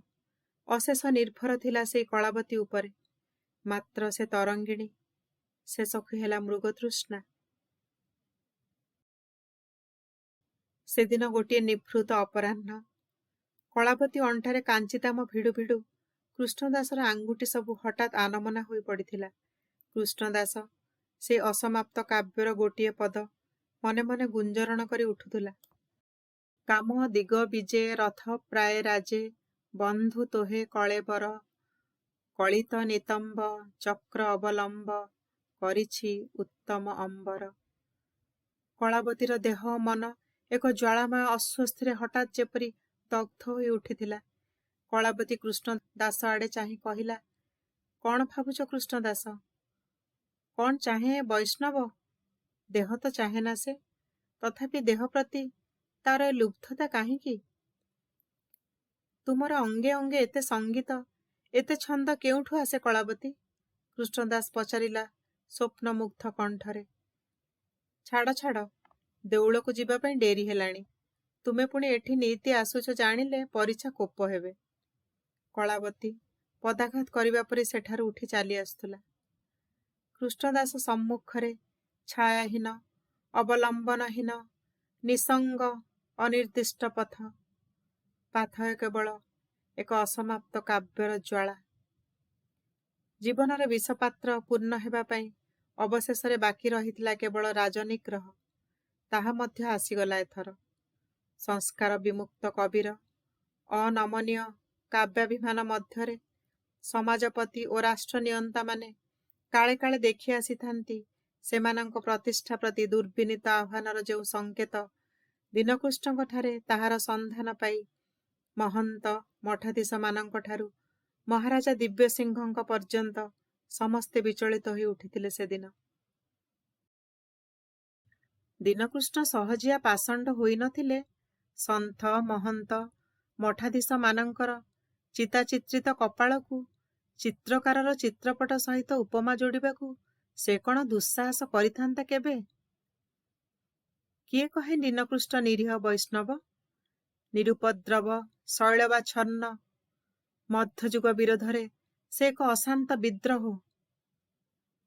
ଅଶେଷ ନିର୍ଭର ଥିଲା ସେଇ କଳାବତୀ ଉପରେ। ମାତ୍ର ସେ ତରଙ୍ଗିଣୀ ଶେଷକୁ ହେଲା ମୃଗତୃଷ୍ଣା। ସେଦିନ ଗୋଟିଏ ନିଭୃତ ଅପରାହ୍ନ। କଳାବତୀ ଅଣ୍ଟାରେ କାଞ୍ଚିଦାମ ଭିଡୁ ଭିଡୁ କୃଷ୍ଣଦାସର ଆଙ୍ଗୁଠି ସବୁ ହଠାତ୍ ଆନମନା ହୋଇ ପଡ଼ିଥିଲା। କୃଷ୍ଣଦାସ ସେ ଅସମାପ୍ତ କାବ୍ୟର ଗୋଟିଏ ପଦ ମନେ ମନେ ଗୁଞ୍ଜରଣ କରି ଉଠୁଥିଲା। କାମ ଦିଗ ବିଜେ ରଥ ପ୍ରାୟ ରାଜେ, ବନ୍ଧୁ ତୋହେ କଳେବର, କଳିତ ନିତମ୍ବ ଚକ୍ର ଅବଲମ୍ବ, କରିଛି ଉତ୍ତମ ଅମ୍ବର। କଳାବତୀର ଦେହ ମନ ଏକ ଜ୍ୱାଳାମୟ ଅସ୍ୱସ୍ତିରେ ହଠାତ୍ ଯେପରି ଦଗ୍ଧ ହୋଇ ଉଠିଥିଲା। କଳାବତୀ କୃଷ୍ଣ ଦାସ ଆଡ଼େ ଚାହିଁ କହିଲା, କ'ଣ ଭାବୁଛ କୃଷ୍ଣ ଦାସ? କ'ଣ ଚାହେଁ ବୈଷ୍ଣବ? ଦେହ ତ ଚାହେଁ ନା ସେ, ତଥାପି ଦେହ ପ୍ରତି ତାର ଏ ଲୁବ୍ଧତା କାହିଁକି? ତୁମର ଅଙ୍ଗେ ଅଙ୍ଗେ ଏତେ ସଙ୍ଗୀତ, ଏତେ ଛନ୍ଦ କେଉଁଠୁ ଆସେ କଳାବତୀ? କୃଷ୍ଣଦାସ ପଚାରିଲା ସ୍ୱପ୍ନମୁଗ୍ଧ କଣ୍ଠରେ। ଛାଡ଼ ଛାଡ଼, ଦେଉଳକୁ ଯିବା ପାଇଁ ଡେରି ହେଲାଣି। ତୁମେ ପୁଣି ଏଠି ନିତି ଆସୁଛ ଜାଣିଲେ ପରିଛା କୋପ ହେବେ। କଳାବତୀ ପଦାଘାତ କରିବା ପରି ସେଠାରୁ ଉଠି ଚାଲି ଆସୁଥିଲା। କୃଷ୍ଣଦାସ ସମ୍ମୁଖରେ ଛାୟାହୀନ, ଅବଲମ୍ବନହୀନ, ନିସଙ୍ଗ, ଅନିର୍ଦ୍ଦିଷ୍ଟ ପଥ। ପାଥୟ କେବଳ ଏକ ଅସମାପ୍ତ କାବ୍ୟର ଜ୍ୱାଳା। ଜୀବନର ବିଷପାତ୍ର ପୂର୍ଣ୍ଣ ହେବା ପାଇଁ ଅବଶେଷରେ ବାକି ରହିଥିଲା କେବଳ ରାଜନିଗ୍ରହ। ତାହା ମଧ୍ୟ ଆସିଗଲା ଏଥର। ସଂସ୍କାର ବିମୁକ୍ତ କବିର ଅନମନୀୟ କାବ୍ୟାଭିମାନ ମଧ୍ୟରେ ସମାଜପତି ଓ ରାଷ୍ଟ୍ରନିୟନ୍ତାମାନେ କାଳେ କାଳେ ଦେଖି ଆସିଥାନ୍ତି ସେମାନଙ୍କ ପ୍ରତିଷ୍ଠା ପ୍ରତି ଦୁର୍ବିନୀତ ଆହ୍ୱାନର ଯେଉଁ ସଙ୍କେତ ଦୀନକୃଷ୍ଣଙ୍କଠାରେ ତାହାର ସନ୍ଧାନ ପାଇ ମହନ୍ତ ମଠାଧୀଶମାନଙ୍କଠାରୁ ମହାରାଜା ଦିବ୍ୟସିଂହଙ୍କ ପର୍ଯ୍ୟନ୍ତ ସମସ୍ତେ ବିଚଳିତ ହୋଇ ଉଠିଥିଲେ ସେଦିନ। ଦୀନକୃଷ୍ଣ ସହଜିଆ ପାଷଣ୍ଡ ହୋଇନଥିଲେ। ସନ୍ଥ ମହନ୍ତ ମଠାଧୀଶମାନଙ୍କର ଚିତାଚିତ୍ରିତ କପାଳକୁ ଚିତ୍ରକାରର ଚିତ୍ରପଟ ସହିତ ଉପମା ଯୋଡ଼ିବାକୁ ସେ କ'ଣ ଦୁଃସାହସ କରିଥାନ୍ତା କେବେ? କିଏ କହେ ଦୀନକୃଷ୍ଣ ନିରୀହ ବୈଷ୍ଣବ, ନିରୁପଦ୍ରବ ଶୈଳବାଚ୍ଛନ୍ନ। ମଧ୍ୟଯୁଗ ବିରୋଧରେ ସେ ଏକ ଅଶାନ୍ତ ବିଦ୍ରୋହ।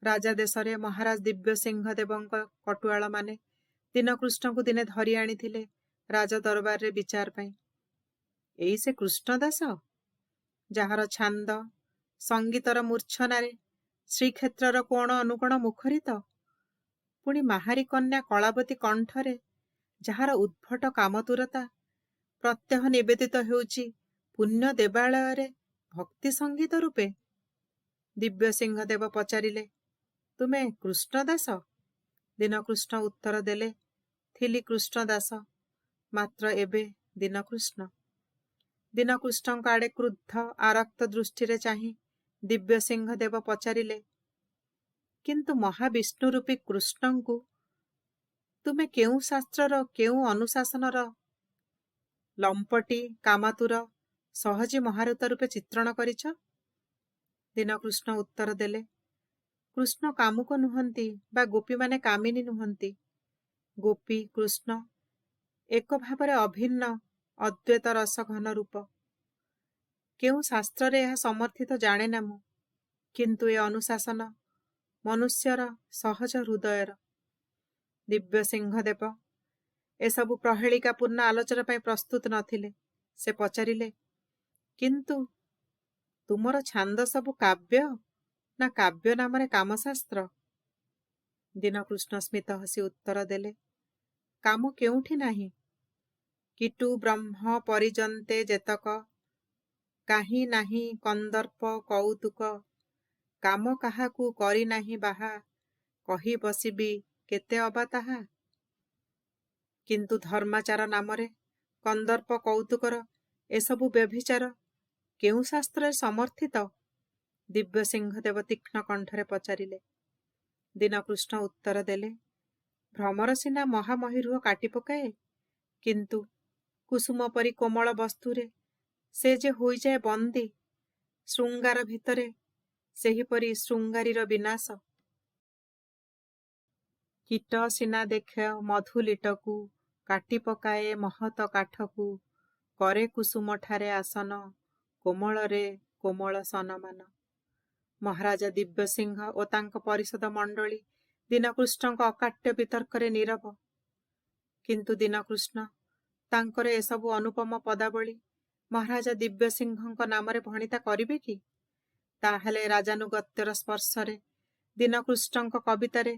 ରାଜା ଦେଶରେ ମହାରାଜ ଦିବ୍ୟସିଂହ ଦେବଙ୍କ କଟୁଆଳମାନେ ଦୀନକୃଷ୍ଣଙ୍କୁ ଦିନେ ଧରି ଆଣିଥିଲେ ରାଜ ଦରବାରରେ ବିଚାର ପାଇଁ। ଏଇ ସେ କୃଷ୍ଣଦାସ, ଯାହାର ଛାନ୍ଦ ସଙ୍ଗୀତର ମୂର୍ଚ୍ଛନାରେ ଶ୍ରୀକ୍ଷେତ୍ରର କୋଣ ଅନୁକୋଣ ମୁଖରିତ, ପୁଣି ମାହାରୀ କନ୍ୟା କଳାବତୀ କଣ୍ଠରେ ଯାହାର ଉଦ୍ଭଟ କାମତୁରତା ପ୍ରତ୍ୟହ ନିବେଦିତ ହେଉଛି ପୁଣ୍ୟ ଦେବାଳୟରେ ଭକ୍ତି ସଙ୍ଗୀତ ରୂପେ। ଦିବ୍ୟସିଂହ ଦେବ ପଚାରିଲେ, ତୁମେ କୃଷ୍ଣଦାସ? ଦୀନକୃଷ୍ଣ ଉତ୍ତର ଦେଲେ, ଥିଲି କୃଷ୍ଣଦାସ, ମାତ୍ର ଏବେ ଦୀନକୃଷ୍ଣ। ଦୀନକୃଷ୍ଣଙ୍କ ଆଡ଼େ କ୍ରୁଦ୍ଧ ଆରକ୍ତ ଦୃଷ୍ଟିରେ ଚାହିଁ ଦିବ୍ୟସିଂହ ଦେବ ପଚାରିଲେ, କିନ୍ତୁ ମହାବିଷ୍ଣୁ ରୂପୀ କୃଷ୍ଣଙ୍କୁ ତୁମେ କେଉଁ ଶାସ୍ତ୍ରର କେଉଁ ଅନୁଶାସନର ଲମ୍ପଟି କାମାତୁର ସହଜୀ ମହାରତ ରୂପେ ଚିତ୍ରଣ କରିଛ? ଦୀନକୃଷ୍ଣ ଉତ୍ତର ଦେଲେ, କୃଷ୍ଣ କାମୁକ ନୁହନ୍ତି ବା ଗୋପୀମାନେ କାମିନୀ ନୁହନ୍ତି। ଗୋପୀ କୃଷ୍ଣ ଏକ ଭାବରେ ଅଭିନ୍ନ ଅଦ୍ୱୈତ ରସ ଘନ ରୂପ। କେଉଁ ଶାସ୍ତ୍ରରେ ଏହା ସମର୍ଥିତ ଜାଣେ ନା ମୁଁ, କିନ୍ତୁ ଏ ଅନୁଶାସନ ମନୁଷ୍ୟର ସହଜ ହୃଦୟର। ଦିବ୍ୟସିଂହ ଦେବ ଏସବୁ ପ୍ରହେଳିକାପୂର୍ଣ୍ଣ ଆଲୋଚନା ପାଇଁ ପ୍ରସ୍ତୁତ ନଥିଲେ। ସେ ପଚାରିଲେ, କିନ୍ତୁ ତୁମର ଛାନ୍ଦ ସବୁ କାବ୍ୟ ନା କାବ୍ୟ ନାମରେ କାମଶାସ୍ତ୍ର? ଦୀନକୃଷ୍ଣ ସ୍ମିତ ହସି ଉତ୍ତର ଦେଲେ, କାମ କେଉଁଠି ନାହିଁ। କୀଟୁ ବ୍ରହ୍ମ ପରିଜନ୍ତେ ଯେତକ, କାହିଁ ନାହିଁ କନ୍ଦର୍ପ କୌତୁକ, କାମ କାହାକୁ କରି ନାହିଁ ବାହା, କହି ବସିବି କେତେ ଅବା ତାହା। କିନ୍ତୁ ଧର୍ମାଚାର ନାମରେ କନ୍ଦର୍ପ କୌତୁକର ଏସବୁ ବ୍ୟଭିଚାର କେଉଁ ଶାସ୍ତ୍ରରେ ସମର୍ଥିତ? ଦିବ୍ୟସିଂହ ଦେବ ତୀକ୍ଷ୍ଣ କଣ୍ଠରେ ପଚାରିଲେ। ଦୀନକୃଷ୍ଣ ଉତ୍ତର ଦେଲେ, ଭ୍ରମର ସିନା ମହାମହୀରୁହ କାଟି ପକାଏ, କିନ୍ତୁ କୁସୁମ ପରି କୋମଳ ବସ୍ତୁରେ ସେ ଯେ ହୋଇଯାଏ ବନ୍ଦୀ ଶୃଙ୍ଗାର ଭିତରେ, ସେହିପରି ଶୃଙ୍ଗାରୀର ବିନାଶ। କୀଟ ସିନା ଦେଖ ମଧୁଲିଟକୁ, କାଟି ପକାଏ ମହତ କାଠକୁ, କରେ କୁସୁମଠାରେ ଆସନ, କୋମଳରେ କୋମଳ ସନମାନ। ମହାରାଜା ଦିବ୍ୟସିଂହ ଓ ତାଙ୍କ ପରିଷଦ ମଣ୍ଡଳୀ ଦୀନକୃଷ୍ଣଙ୍କ ଅକାଟ୍ୟ ବିତର୍କରେ ନୀରବ। କିନ୍ତୁ ଦୀନକୃଷ୍ଣ ତାଙ୍କର ଏସବୁ ଅନୁପମ ପଦାବଳୀ ମହାରାଜା ଦିବ୍ୟସିଂହଙ୍କ ନାମରେ ଭଣିତା କରିବେ କି? ତାହେଲେ ରାଜାନୁଗତ୍ୟର ସ୍ପର୍ଶରେ ଦୀନକୃଷ୍ଣଙ୍କ କବିତାରେ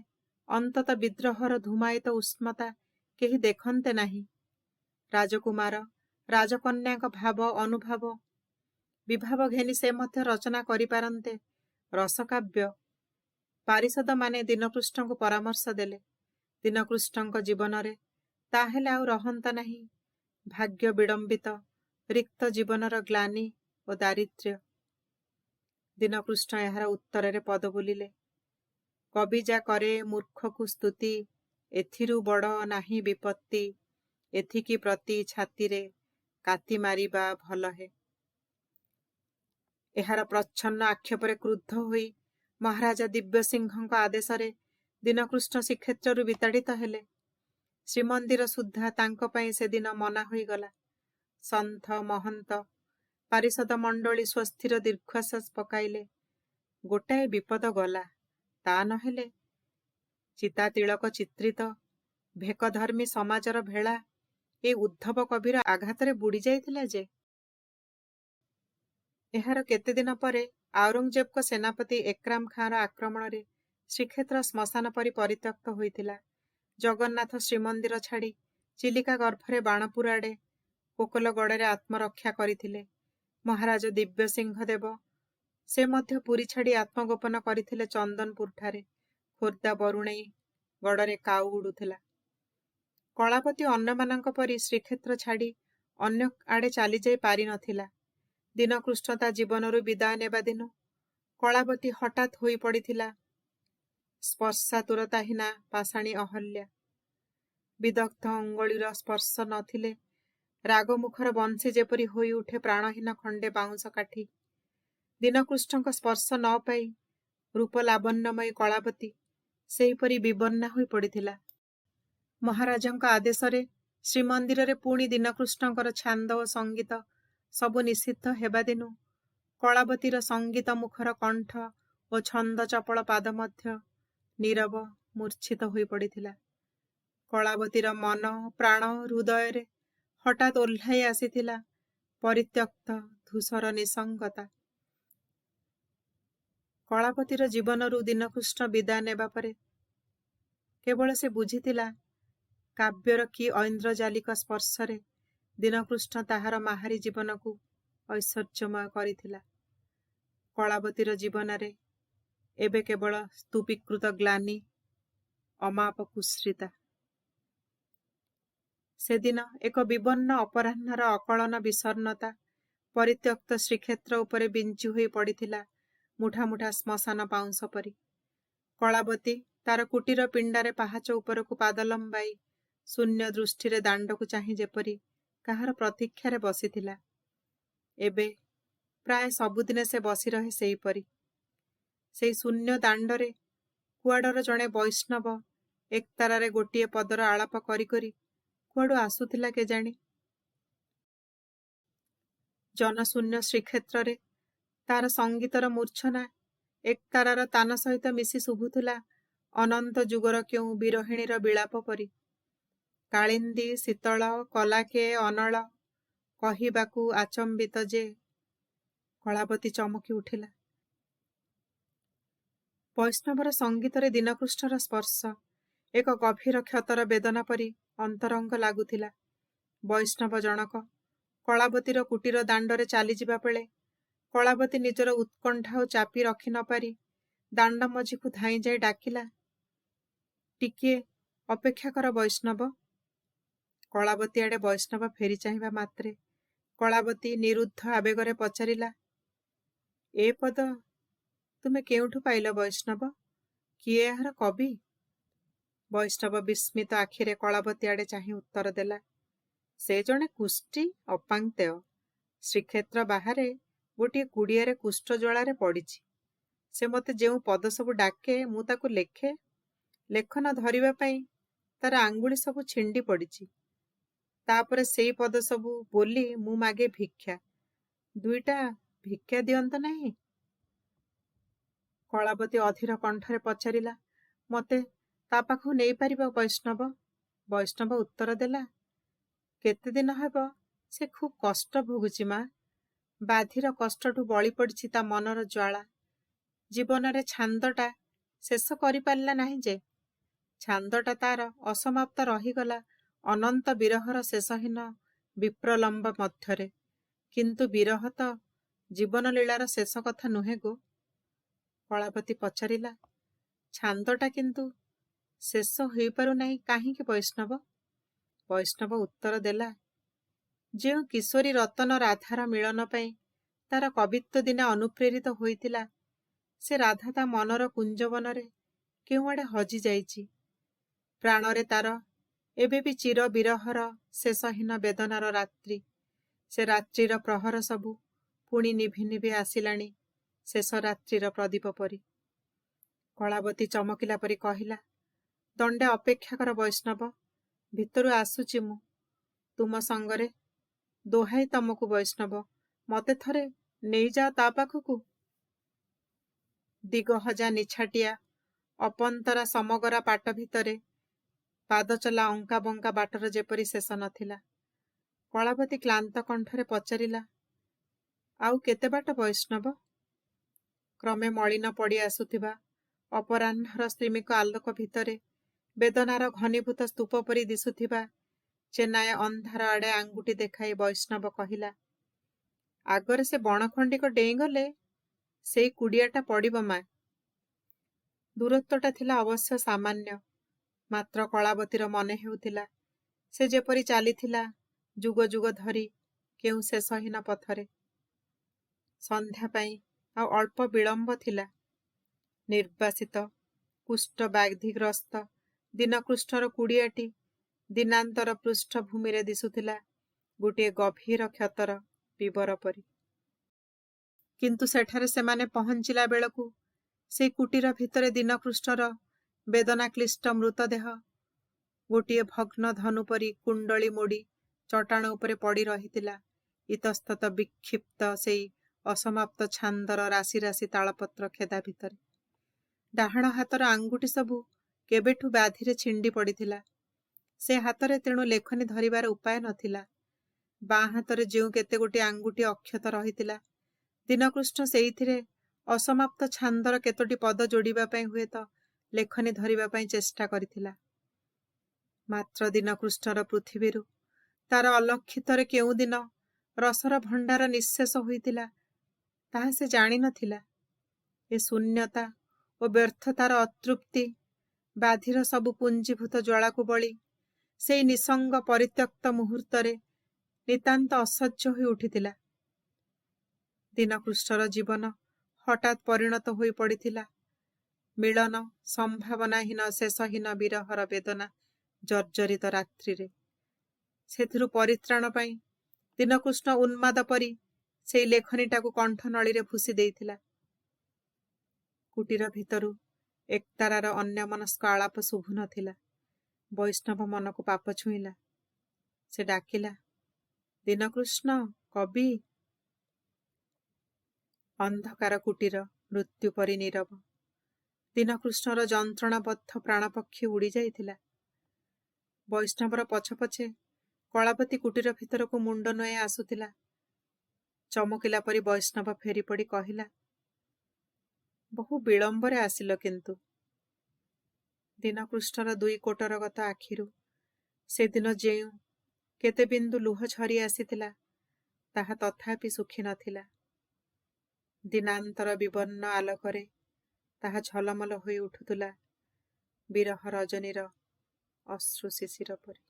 ଅନ୍ତତ ବିଦ୍ରୋହର ଧୂମାୟିତ ଉଷ୍ମତା କେହି ଦେଖନ୍ତେ ନାହିଁ। ରାଜକୁମାର ରାଜକନ୍ୟାଙ୍କ ଭାବ ଅନୁଭାବ ବିଭାବ ଘେନି ସେ ମଧ୍ୟ ରଚନା କରିପାରନ୍ତେ ରସକାବ୍ୟ। ପାରିଷଦମାନେ ଦୀନକୃଷ୍ଣଙ୍କୁ ପରାମର୍ଶ ଦେଲେ। ଦୀନକୃଷ୍ଣଙ୍କ ଜୀବନରେ ତାହେଲେ ଆଉ ରହନ୍ତା ନାହିଁ ଭାଗ୍ୟ ବିଡ଼ମ୍ବିତ ରିକ୍ତ ଜୀବନର ଗ୍ଲାନି ଓ ଦାରିଦ୍ର୍ୟ। ଦୀନକୃଷ୍ଣ ଏହାର ଉତ୍ତରରେ ପଦ ବୋଲିଲେ, କବି ଯା କରେ ମୂର୍ଖକୁ ସ୍ତୁତି, ଏଥିରୁ ବଡ଼ ନାହିଁ ବିପତ୍ତି, ଏଥିକି ପ୍ରତି ଛାତିରେ କାତି ମାରିବା ଭଲ ହେ। ଏହାର ପ୍ରଚ୍ଛନ୍ନ ଆକ୍ଷେପରେ କ୍ରୁଦ୍ଧ ହୋଇ ମହାରାଜା ଦିବ୍ୟସିଂହଙ୍କ ଆଦେଶରେ ଦୀନକୃଷ୍ଣ ଶ୍ରୀକ୍ଷେତ୍ରରୁ ବିତାଡ଼ିତ ହେଲେ। ଶ୍ରୀମନ୍ଦିର ସୁଦ୍ଧା ତାଙ୍କ ପାଇଁ ସେଦିନ ମନା ହୋଇଗଲା। ସନ୍ଥ ମହନ୍ତ ପାରିଷଦ ମଣ୍ଡଳୀ ସ୍ୱସ୍ତିର ଦୀର୍ଘଶ୍ୱାସ ପକାଇଲେ। ଗୋଟାଏ ବିପଦ ଗଲା, ତା ନହେଲେ ଚିତାତିଳକ ଚିତ୍ରିତ ଭେକଧର୍ମୀ ସମାଜର ଭେଳା ଏ ଉଦ୍ଧବ କବିର ଆଘାତରେ ବୁଡ଼ି ଯାଇଥିଲା ଯେ। ଏହାର କେତେଦିନ ପରେ ଆଉରଙ୍ଗଜେବଙ୍କ ସେନାପତି ଏକ୍ରାମ ଖାଁର ଆକ୍ରମଣରେ ଶ୍ରୀକ୍ଷେତ୍ର ଶ୍ମଶାନ ପରି ପରିତ୍ୟକ୍ତ ହୋଇଥିଲା। ଜଗନ୍ନାଥ ଶ୍ରୀମନ୍ଦିର ଛାଡ଼ି ଚିଲିକା ଗର୍ଭରେ ବାଣପୁର ଆଡ଼େ କୋକଲଗଡ଼ରେ ଆତ୍ମରକ୍ଷା କରିଥିଲେ। ମହାରାଜ ଦିବ୍ୟସିଂହ ଦେବ ସେ ମଧ୍ୟ ପୁରୀ ଛାଡ଼ି ଆତ୍ମଗୋପନ କରିଥିଲେ ଚନ୍ଦନପୁରଠାରେ। ଖୋର୍ଦ୍ଧା ବରୁଣେଇ ଗଡ଼ରେ କାଉ ଉଡ଼ୁଥିଲା। କଳାପତି ଅନ୍ୟମାନଙ୍କ ପରି ଶ୍ରୀକ୍ଷେତ୍ର ଛାଡ଼ି ଅନ୍ୟ ଆଡ଼େ ଚାଲିଯାଇ ପାରିନଥିଲା। ଦୀନକୃଷ୍ଣ ତା ଜୀବନରୁ ବିଦାୟ ନେବା ଦିନ କଳାବତୀ ହଠାତ୍ ହୋଇ ପଡ଼ିଥିଲା ସ୍ପର୍ଶାତୁରତାହୀନା ପାଷାଣୀ ଅହଲ୍ୟା। ବିଦଗ୍ଧ ଅଙ୍ଗୁଳିର ସ୍ପର୍ଶ ନଥିଲେ ରାଗମୁଖର ବଂଶୀ ଯେପରି ହୋଇ ଉଠେ ପ୍ରାଣହୀନ ଖଣ୍ଡେ ବାଉଁଶ କାଠି। ଦୀନକୃଷ୍ଣଙ୍କ ସ୍ପର୍ଶ ନ ପାଇ ରୂପ ଲାବଣ୍ୟମୟୀ କଳାବତୀ ସେହିପରି ବିବର୍ଣ୍ଣା ହୋଇ ପଡ଼ିଥିଲା। ମହାରାଜାଙ୍କ ଆଦେଶରେ ଶ୍ରୀମନ୍ଦିରରେ ପୁଣି ଦୀନକୃଷ୍ଣଙ୍କର ଛାନ୍ଦ ଓ ସଙ୍ଗୀତ ସବୁ ନିଷିଦ୍ଧ ହେବା ଦିନୁ କଳାବତୀର ସଙ୍ଗୀତ ମୁଖର କଣ୍ଠ ଓ ଛନ୍ଦ ଚପଳ ପାଦ ମଧ୍ୟ ନୀରବ ମୂର୍ଚ୍ଛିତ ହୋଇ ପଡ଼ିଥିଲା। କଳାବତୀର ମନ ପ୍ରାଣ ହୃଦୟରେ ହଠାତ୍ ଓହ୍ଲାଇ ଆସିଥିଲା ପରିତ୍ୟକ୍ତ ଧୂସର ନିସଙ୍ଗତା। କଳାବତୀର ଜୀବନରୁ ଦୀନକୃଷ୍ଣ ବିଦାୟ ନେବା ପରେ କେବଳ ସେ ବୁଝିଥିଲା କାବ୍ୟର କି ଐନ୍ଦ୍ରଜାଲିକ ସ୍ପର୍ଶରେ ଦୀନକୃଷ୍ଣ ତାହାର ମାହାରୀ ଜୀବନକୁ ଐଶ୍ୱର୍ଯ୍ୟମୟ କରିଥିଲା। କଳାବତୀର ଜୀବନରେ ଏବେ କେବଳ ସ୍ତୂପୀକୃତ ଗ୍ଲାନି ଅମାପ କୁଶ୍ରିତା। ସେଦିନ ଏକ ବିବର୍ଣ୍ଣ ଅପରାହ୍ନର ଅକଳନ ବିଷର୍ଣ୍ଣତା ପରିତ୍ୟକ୍ତ ଶ୍ରୀକ୍ଷେତ୍ର ଉପରେ ବିଞ୍ଚି ହୋଇ ପଡ଼ିଥିଲା ମୁଠା ମୁଠା ଶ୍ମଶାନ ପାଉଁଶ ପରି। କଳାବତୀ ତାର କୁଟୀର ପିଣ୍ଡାରେ ପାହାଚ ଉପରକୁ ପାଦ ଲମ୍ବାଇ ଶୂନ୍ୟ ଦୃଷ୍ଟିରେ ଦାଣ୍ଡକୁ ଚାହିଁ ଯେପରି କାହାର ପ୍ରତୀକ୍ଷାରେ ବସିଥିଲା, ଏବେ ପ୍ରାୟ ସବୁଦିନେ ସେ ବସି ରହେ ସେହିପରି। ସେଇ ଶୂନ୍ୟ ଦାଣ୍ଡରେ କୁଆଡ଼ର ଜଣେ ବୈଷ୍ଣବ ଏକତାରାରେ ଗୋଟିଏ ପଦର ଆଳାପ କରି କରି କୁଆଡ଼ୁ ଆସୁଥିଲା କେଜାଣି। ଜନଶୂନ୍ୟ ଶ୍ରୀକ୍ଷେତ୍ରରେ ତାର ସଙ୍ଗୀତର ମୂର୍ଚ୍ଛନା ଏକତାରାର ତାନ ସହିତ ମିଶି ଶୁଭୁଥିଲା ଅନନ୍ତ ଯୁଗର କେଉଁ ବିରହିଣୀର ବିଳାପ ପରି। କାଳିନ୍ଦୀ ଶୀତଳ କଲାକେ ଅନଳ କହିବାକୁ ଆଚମ୍ବିତ ଯେ। କଳାବତୀ ଚମକି ଉଠିଲା। ବୈଷ୍ଣବର ସଙ୍ଗୀତରେ ଦୀନକୃଷ୍ଣର ସ୍ପର୍ଶ ଏକ ଗଭୀର କ୍ଷତର ବେଦନା ପରି ଅନ୍ତରଙ୍ଗ ଲାଗୁଥିଲା। ବୈଷ୍ଣବ ଜଣକ କଳାବତୀର କୁଟୀର ଦାଣ୍ଡରେ ଚାଲିଯିବା ବେଳେ କଳାବତୀ ନିଜର ଉତ୍କଣ୍ଠା ଓ ଚାପି ରଖି ନ ପାରି ଦାଣ୍ଡ ମଝିକୁ ଧାଇଁ ଯାଇ ଡାକିଲା, ଟିକିଏ ଅପେକ୍ଷା କର ବୈଷ୍ଣବ। କଳାବତୀ ଆଡ଼େ ବୈଷ୍ଣବ ଫେରି ଚାହିଁବା ମାତ୍ରେ କଳାବତୀ ନିରୁଦ୍ଧ ଆବେଗରେ ପଚାରିଲା, ଏ ପଦ ତୁମେ କେଉଁଠୁ ପାଇଲ ବୈଷ୍ଣବ? କିଏ ଏହାର କବି? ବୈଷ୍ଣବ ବିସ୍ମିତ ଆଖିରେ କଳାବତୀ ଆଡ଼େ ଚାହିଁ ଉତ୍ତର ଦେଲା, ସେ ଜଣେ କୁଷ୍ଟି ଅପାଙ୍କ୍ତେୟ ଶ୍ରୀକ୍ଷେତ୍ର ବାହାରେ ଗୋଟିଏ କୁଡ଼ିଆରେ କୁଷ୍ଠ ଜ୍ୱାଳାରେ ପଡ଼ିଛି। ସେ ମୋତେ ଯେଉଁ ପଦ ସବୁ ଡାକେ ମୁଁ ତାକୁ ଲେଖେ। ଲେଖନ ଧରିବା ପାଇଁ ତାର ଆଙ୍ଗୁଳି ସବୁ ଛିଣ୍ଡି ପଡ଼ିଛି। ତାପରେ ସେଇ ପଦ ସବୁ ବୋଲି ମୁଁ ମାଗେ ଭିକ୍ଷା। 2ଟା ଭିକ୍ଷା ଦିଅନ୍ତ ନାହିଁ? କଳାବତୀ ଅଧୀର କଣ୍ଠରେ ପଚାରିଲା, ମୋତେ ତା ପାଖକୁ ନେଇପାରିବ ବୈଷ୍ଣବ? ବୈଷ୍ଣବ ଉତ୍ତର ଦେଲା, କେତେଦିନ ହେବ ସେ ଖୁବ୍ କଷ୍ଟ ଭୋଗୁଛି ମା। ବାଧିର କଷ୍ଟଠୁ ବଳି ପଡ଼ିଛି ତା ମନର ଜ୍ୱାଳା। ଜୀବନରେ ଛାନ୍ଦଟା ଶେଷ କରିପାରିଲା ନାହିଁ ଯେ। ଛାନ୍ଦଟା ତାର ଅସମାପ୍ତ ରହିଗଲା ଅନନ୍ତ ବିରହର ଶେଷହୀନ ବିପ୍ରଲମ୍ବ ମଧ୍ୟରେ। କିନ୍ତୁ ବିରହ ତ ଜୀବନ ଲୀଳାର ଶେଷ କଥା ନୁହେଁ ଗୋ। କଳାବତୀ ପଚାରିଲା, ଛାନ୍ଦଟା କିନ୍ତୁ ଶେଷ ହୋଇପାରୁନାହିଁ କାହିଁକି ବୈଷ୍ଣବ? ବୈଷ୍ଣବ ଉତ୍ତର ଦେଲା, ଯେଉଁ କିଶୋରୀ ରତନ ରାଧାର ମିଳନ ପାଇଁ ତାର କବିତ୍ୱ ଦିନେ ଅନୁପ୍ରେରିତ ହୋଇଥିଲା, ସେ ରାଧା ତା ମନର କୁଞ୍ଜବନରେ କେଉଁଆଡ଼େ ହଜିଯାଇଛି। ପ୍ରାଣରେ ତାର ଏବେ ବି ଚିର ବିରହର ଶେଷହୀନ ବେଦନାର ରାତ୍ରି। ସେ ରାତ୍ରିର ପ୍ରହର ସବୁ ପୁଣି ନିଭି ନିଭି ଆସିଲାଣି ଶେଷ ରାତ୍ରିର ପ୍ରଦୀପ ପରି। କଳାବତୀ ଚମକିଲା ପରି କହିଲା, ଦଣ୍ଡେ ଅପେକ୍ଷା କର ବୈଷ୍ଣବ, ଭିତରୁ ଆସୁଛି ମୁଁ ତୁମ ସଙ୍ଗରେ। ଦୋହାଇ ତମକୁ ବୈଷ୍ଣବ, ମତେ ଥରେ ନେଇଯାଅ ତା ପାଖକୁ। ଦିଗହଜା ନିଛାଟିଆ ଅପନ୍ତରା ସମଗରା ପାଟ ଭିତରେ ପାଦଚଲା ଅଙ୍କା ବଙ୍କା ବାଟର ଯେପରି ଶେଷ ନଥିଲା। କଳାବତୀ କ୍ଳାନ୍ତ କଣ୍ଠରେ ପଚାରିଲା, ଆଉ କେତେ ବାଟ ବୈଷ୍ଣବ? କ୍ରମେ ମଳିନ ପଡ଼ି ଆସୁଥିବା ଅପରାହ୍ନର ସ୍ତ୍ରୀମିକ ଆଲୋକ ଭିତରେ ବେଦନାର ଘନୀଭୂତ ସ୍ତୂପ ପରି ଦିଶୁଥିବା ଚେନାଏ ଅନ୍ଧାର ଆଡ଼େ ଆଙ୍ଗୁଠି ଦେଖାଇ ବୈଷ୍ଣବ କହିଲା, ଆଗରେ ସେ ବଣଖଣ୍ଡିକ ଡେଇଁଗଲେ ସେଇ କୁଡ଼ିଆଟା ପଡ଼ିବ ମା। ଦୂରତ୍ୱଟା ଥିଲା ଅବଶ୍ୟ ସାମାନ୍ୟ, ମାତ୍ର କଳାବତୀର ମନେ ହେଉଥିଲା ସେ ଯେପରି ଚାଲିଥିଲା ଯୁଗ ଯୁଗ ଧରି କେଉଁ ଶେଷହୀନ ପଥରେ। ସନ୍ଧ୍ୟା ପାଇଁ ଆଉ ଅଳ୍ପ ବିଳମ୍ବ ଥିଲା। ନିର୍ବାସିତ କୁଷ୍ଠ ବ୍ୟାଧିଗ୍ରସ୍ତ ଦୀନକୃଷ୍ଣର କୁଡ଼ିଆଟି ଦିନାନ୍ତର ପୃଷ୍ଠଭୂମିରେ ଦିଶୁଥିଲା ଗୋଟିଏ ଗଭୀର କ୍ଷତର ବିବର ପରି। କିନ୍ତୁ ସେଠାରେ ସେମାନେ ପହଞ୍ଚିଲା ବେଳକୁ ସେଇ କୁଟୀର ଭିତରେ ଦୀନକୃଷ୍ଣର ବେଦନାକ୍ଲିଷ୍ଟ ମୃତଦେହ ଗୋଟିଏ ଭଗ୍ନ ଧନୁ ପରି କୁଣ୍ଡଳି ମୋଡ଼ି ଚଟାଣ ଉପରେ ପଡ଼ି ରହିଥିଲା ଇତସ୍ତତ ବିକ୍ଷିପ୍ତ ସେଇ ଅସମାପ୍ତ ଛାନ୍ଦର ରାଶି ରାଶି ତାଳପତ୍ର ଖେଦା ଭିତରେ। ଡାହାଣ ହାତର ଆଙ୍ଗୁଠି ସବୁ କେବେଠୁ ବ୍ୟାଧିରେ ଛିଣ୍ଡି ପଡ଼ିଥିଲା। ସେ ହାତରେ ତେଣୁ ଲେଖନୀ ଧରିବାର ଉପାୟ ନଥିଲା। ବାଁ ହାତରେ ଯେଉଁ କେତେ ଗୋଟିଏ ଆଙ୍ଗୁଠି ଅକ୍ଷତ ରହିଥିଲା, ଦୀନକୃଷ୍ଣ ସେଇଥିରେ ଅସମାପ୍ତ ଛାନ୍ଦର କେତୋଟି ପଦ ଯୋଡ଼ିବା ପାଇଁ ହୁଏତ ଲେଖନୀ ଧରିବା ପାଇଁ ଚେଷ୍ଟା କରିଥିଲା। ମାତ୍ର ଦୀନକୃଷ୍ଣର ପୃଥିବୀରୁ ତାର ଅଲକ୍ଷିତରେ କେଉଁଦିନ ରସର ଭଣ୍ଡାର ନିଃଶେଷ ହୋଇଥିଲା ତାହା ସେ ଜାଣିନଥିଲା। ଏ ଶୂନ୍ୟତା ଓ ବ୍ୟର୍ଥତାର ଅତୃପ୍ତି ବ୍ୟାଧିର ସବୁ ପୁଞ୍ଜୀଭୂତ ଜ୍ୱାଳାକୁ ବଳି ସେଇ ନିସଙ୍ଗ ପରିତ୍ୟକ୍ତ ମୁହୂର୍ତ୍ତରେ ନିତାନ୍ତ ଅସହ୍ୟ ହୋଇ ଉଠିଥିଲା। ଦୀନକୃଷ୍ଣର ଜୀବନ ହଠାତ୍ ପରିଣତ ହୋଇ ପଡ଼ିଥିଲା ମିଳନ ସମ୍ଭାବନାହୀନ ଶେଷହୀନ ବିରହର ବେଦନା ଜର୍ଜରିତ ରାତ୍ରିରେ। ସେଥିରୁ ପରିତ୍ରାଣ ପାଇଁ ଦୀନକୃଷ୍ଣ ଉନ୍ମାଦ ପରି ସେଇ ଲେଖନୀଟାକୁ କଣ୍ଠନଳୀରେ ଭୁସି ଦେଇଥିଲା। କୁଟୀର ଭିତରୁ ଏକତାରାର ଅନ୍ୟମନସ୍କ ଆଳାପ ଶୁଭୁ ନଥିଲା। ବୈଷ୍ଣବ ମନକୁ ପାପ ଛୁଇଁଲା। ସେ ଡାକିଲା, ଦୀନକୃଷ୍ଣ କବି। ଅନ୍ଧକାର କୁଟୀର ମୃତ୍ୟୁ ପରି ନୀରବ। ଦୀନକୃଷ୍ଣର ଯନ୍ତ୍ରଣାବଦ୍ଧ ପ୍ରାଣପକ୍ଷୀ ଉଡ଼ି ଯାଇଥିଲା। ବୈଷ୍ଣବର ପଛ ପଛେ କଳାବତୀ କୁଟୀର ଭିତରକୁ ମୁଣ୍ଡ ନୁଆଇ ଆସୁଥିଲା। ଚମକିଲା ପରି ବୈଷ୍ଣବ ଫେରି ପଡ଼ି କହିଲା, ବହୁ ବିଳମ୍ବରେ ଆସିଲ କିନ୍ତୁ। ଦୀନକୃଷ୍ଣର 2 କୋଟରଗତ ଆଖିରୁ ସେଦିନ ଯେଉଁ କେତେ ବିନ୍ଦୁ ଲୁହ ଝରି ଆସିଥିଲା ତାହା ତଥାପି ଶୁଖି ନଥିଲା। ଦିନାନ୍ତର ବିବର୍ଣ୍ଣ ଆଲୋକରେ ତାହା ଝଲମଲ ହୋଇ ଉଠୁଥିଲା ବିରହ ରଜନୀର ଅଶ୍ରୁ ଶିଶିର ପରି।